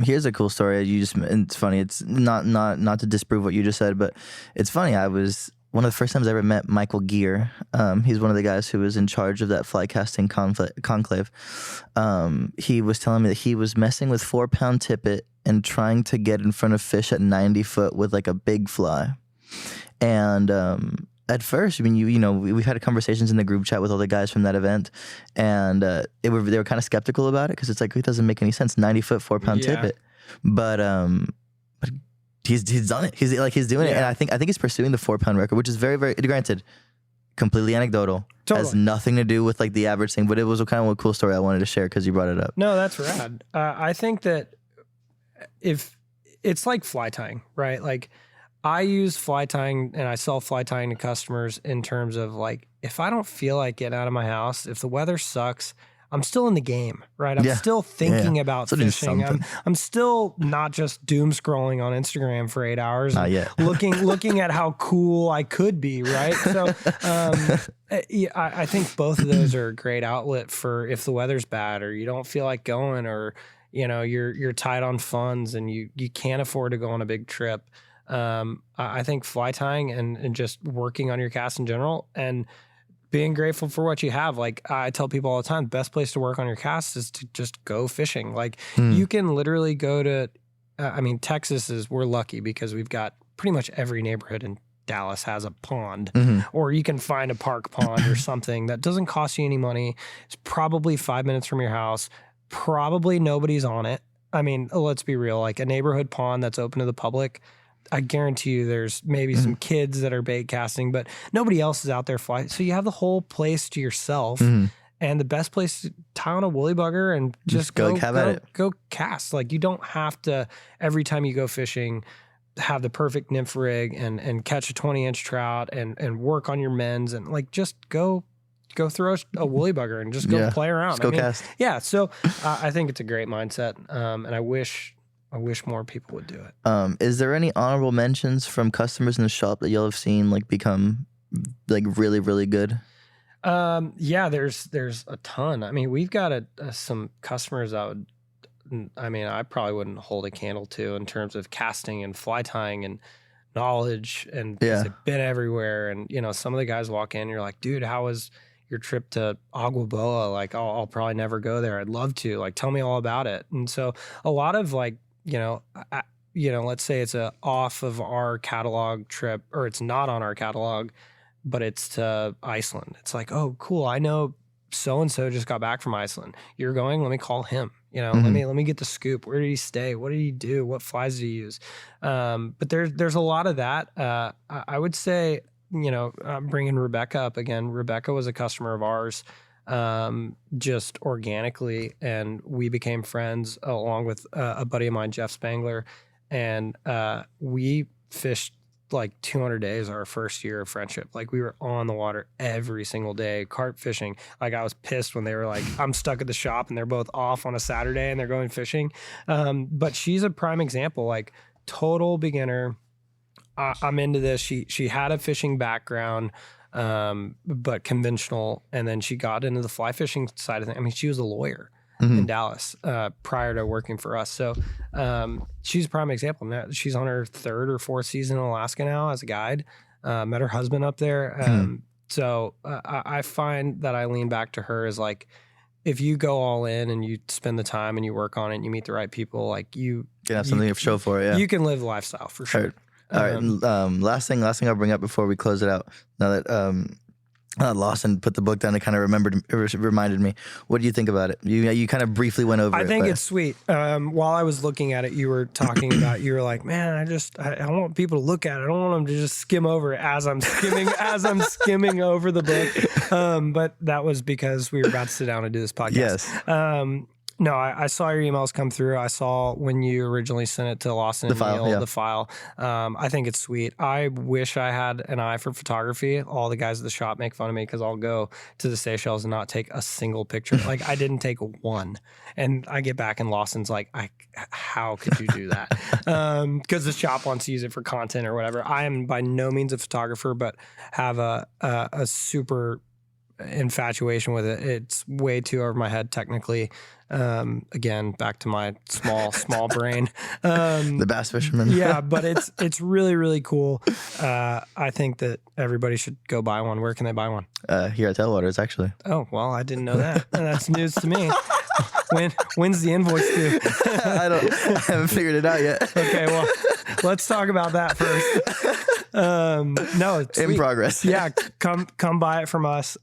Here's a cool story. It's funny. It's not to disprove what you just said, but it's funny. I was one of the first times I ever met Michael Gear. He's one of the guys who was in charge of that fly casting conclave. He was telling me that he was messing with 4-pound tippet and trying to get in front of fish at 90 foot with like a big fly. And at first, I mean, you know, we've had conversations in the group chat with all the guys from that event, and they were kind of skeptical about it because it's like, it doesn't make any sense, 90 foot, 4-pound tippet. But he's done it. He's doing it, and I think he's pursuing the 4-pound record, which is very, very, granted, completely anecdotal. Totally. Has nothing to do with like the average thing, but it was kind of a cool story I wanted to share because you brought it up. No, that's rad. I think that if it's like fly tying, right? Like, I use fly tying and I sell fly tying to customers in terms of like, if I don't feel like getting out of my house, if the weather sucks, I'm still in the game, right? I'm still thinking about fishing. I'm still not just doom scrolling on Instagram for 8 hours, looking at how cool I could be, right? So I think both of those are a great outlet for if the weather's bad or you don't feel like going, or you know you're tight on funds and you can't afford to go on a big trip. I think fly tying and just working on your cast in general and being grateful for what you have. Like I tell people all the time, the best place to work on your cast is to just go fishing. Like you can literally go to, Texas we're lucky because we've got pretty much every neighborhood in Dallas has a pond, or you can find a park pond or something that doesn't cost you any money. It's probably 5 minutes from your house. Probably nobody's on it. I mean, let's be real, like a neighborhood pond that's open to the public, I guarantee you there's maybe some kids that are bait casting, but nobody else is out there flying. So you have the whole place to yourself, and the best place to tie on a woolly bugger and just go cast. Like you don't have to, every time you go fishing, have the perfect nymph rig and catch a 20-inch trout and work on your mends and like just go throw a woolly bugger and just go play around. Just go cast. Yeah. So I think it's a great mindset. And I wish more people would do it. Is there any honorable mentions from customers in the shop that you'll have seen like become like really, really good? Yeah, there's a ton. I mean, we've got some customers I probably wouldn't hold a candle to in terms of casting and fly tying and knowledge, and they've been everywhere. And, you know, some of the guys walk in and you're like, dude, how was your trip to Agua Boa? Like, I'll probably never go there. I'd love to. Like, tell me all about it. And so a lot of like, let's say it's a off of our catalog trip, or it's not on our catalog, but it's to Iceland. It's like, oh, cool. I know so-and-so just got back from Iceland. You're going, let me call him, let me get the scoop. Where did he stay? What did he do? What flies did he use? But there's a lot of that. I would say, bringing Rebecca up again. Rebecca was a customer of ours, just organically, and we became friends along with a buddy of mine, Jeff Spangler, and we fished like 200 days our first year of friendship. Like we were on the water every single day, carp fishing. Like I was pissed when they were like, I'm stuck at the shop and they're both off on a Saturday and they're going fishing. But she's a prime example, like total beginner. I'm into this. She had a fishing background, but conventional. And then she got into the fly fishing side of things. I mean, she was a lawyer. in Dallas prior to working for us. So she's a prime example. Now she's on her 3rd or 4th season in Alaska now as a guide. Met her husband up there. So I find that I lean back to her as like, if you go all in and you spend the time and you work on it and you meet the right people, like you can have something to show for it. Yeah. You can live the lifestyle for sure. All right. Last thing I'll bring up before we close it out. Now that Lawson put the book down, it kind of reminded me. What do you think about it? You kind of briefly went over it. I think it's sweet. While I was looking at it, you were talking about, you were like, man, I want people to look at it. I don't want them to just skim over it as I'm skimming over the book. But that was because we were about to sit down and do this podcast. Yes. No, I saw your emails come through. I saw when you originally sent it to Lawson and Neil, the file. I think it's sweet. I wish I had an eye for photography. All the guys at the shop make fun of me because I'll go to the Seychelles and not take a single picture. Like I didn't take one. And I get back and Lawson's like, how could you do that? Because the shop wants to use it for content or whatever. I am by no means a photographer, but have a super infatuation with it. It's way too over my head technically. Again, back to my small brain. The bass fisherman. Yeah, but it's really, really cool. I think that everybody should go buy one. Where can they buy one? Here at Tailwaters, actually. Oh, well, I didn't know that. That's news to me. When's the invoice due? I haven't figured it out yet. Okay, well, let's talk about that first. No, it's in sweet. progress. Yeah, come buy it from us,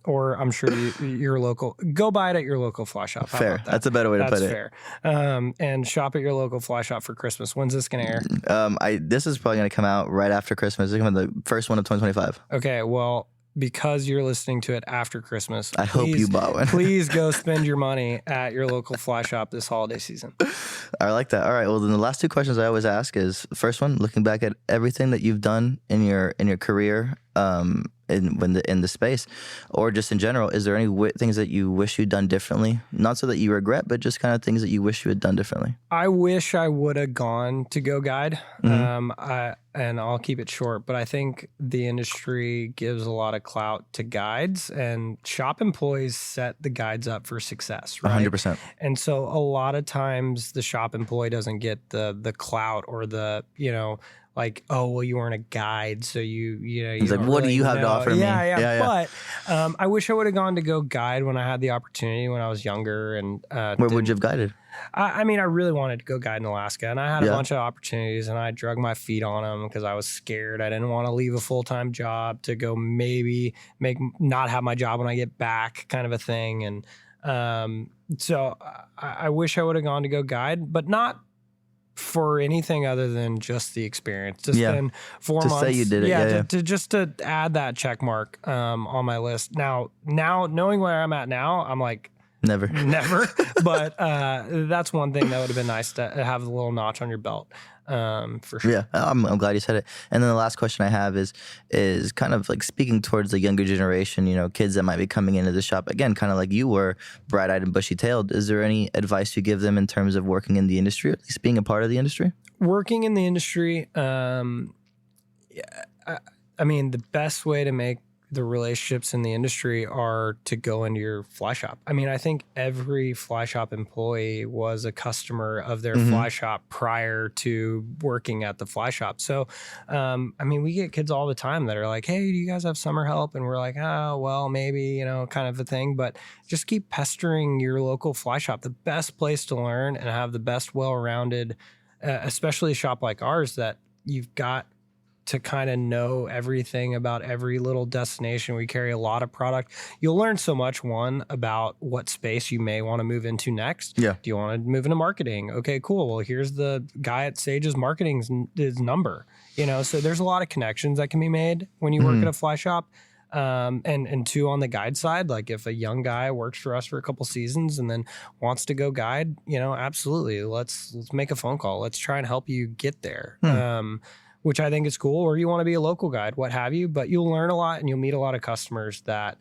or I'm sure your local. Go buy it at your local fly shop. How Fair. about that? That's a better way to put it. That's fair. And shop at your local fly shop for Christmas. When's this going to air? This is probably going to come out right after Christmas. It's coming the first one of 2025. Okay, well, because you're listening to it after Christmas, I hope you bought one. Please go spend your money at your local fly shop this holiday season. I like that. All right. Well, then the last two questions I always ask is, first one, looking back at everything that you've done in your career, in the space, or just in general, is there any things that you wish you'd done differently? Not so that you regret, but just kind of things that you wish you had done differently. I wish I would have gone to Go Guide. And I'll keep it short, but I think the industry gives a lot of clout to guides, and shop employees set the guides up for success, right? 100%. And so a lot of times the shop employee doesn't get the clout or the, like, oh, well, you weren't a guide, so you He's like, what do you have to offer me? Yeah. But I wish I would have gone to Go Guide when I had the opportunity when I was younger. And where would you have guided? I mean, I really wanted to go guide in Alaska, and I had a bunch of opportunities, and I drug my feet on them because I was scared. I didn't want to leave a full-time job to go maybe not have my job when I get back, kind of a thing. And so I wish I would have gone to go guide, but not for anything other than just the experience. To spend 4 months. To say you did it. To add that check mark on my list. Now knowing where I'm at now, I'm like, Never. But that's one thing that would have been nice to have a little notch on your belt, for sure. Yeah, I'm glad you said it. And then the last question I have is kind of like speaking towards the younger generation, kids that might be coming into the shop, again, kind of like you were, bright-eyed and bushy-tailed. Is there any advice you give them in terms of working in the industry, or at least being a part of the industry? Working in the industry, I mean, the best way to make the relationships in the industry are to go into your fly shop. I mean, I think every fly shop employee was a customer of their fly shop prior to working at the fly shop. So, I mean, we get kids all the time that are like, hey, do you guys have summer help? And we're like, oh, well, maybe, kind of a thing. But just keep pestering your local fly shop. The best place to learn and have the best well-rounded, especially a shop like ours, that you've got to kind of know everything about every little destination. We carry a lot of product. You'll learn so much, one, about what space you may want to move into next. Yeah. Do you want to move into marketing? Okay, cool. Well, here's the guy at Sage's marketing's his number. So there's a lot of connections that can be made when you work at a fly shop. And two, on the guide side, like if a young guy works for us for a couple seasons and then wants to go guide, absolutely. Let's make a phone call. Let's try and help you get there. Which I think is cool, or you want to be a local guide, what have you, but you'll learn a lot and you'll meet a lot of customers that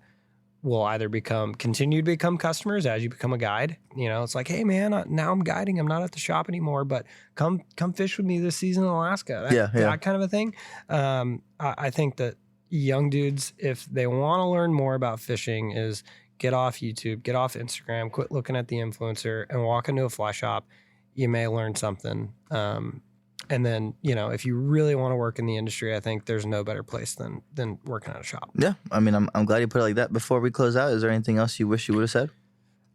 will either continue to become customers as you become a guide. It's like, hey man, now I'm guiding, I'm not at the shop anymore, but come fish with me this season in Alaska. That kind of a thing. I think that young dudes, if they want to learn more about fishing, is get off YouTube, get off Instagram, quit looking at the influencer, and walk into a fly shop. You may learn something. And then, if you really want to work in the industry, I think there's no better place than working at a shop. Yeah. I mean, I'm glad you put it like that. Before we close out, is there anything else you wish you would have said?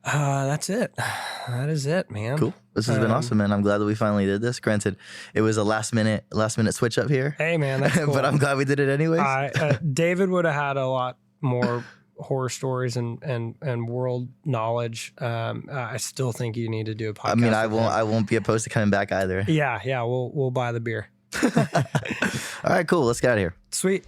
That's it. That is it, man. Cool. This has been awesome, man. I'm glad that we finally did this. Granted, it was a last minute switch up here. Hey, man, that's cool. But I'm glad we did it anyways. David would have had a lot more horror stories and world knowledge. I still think you need to do a podcast. I mean, I won't be opposed to coming back either. Yeah. We'll buy the beer. All right, cool. Let's get out of here. Sweet.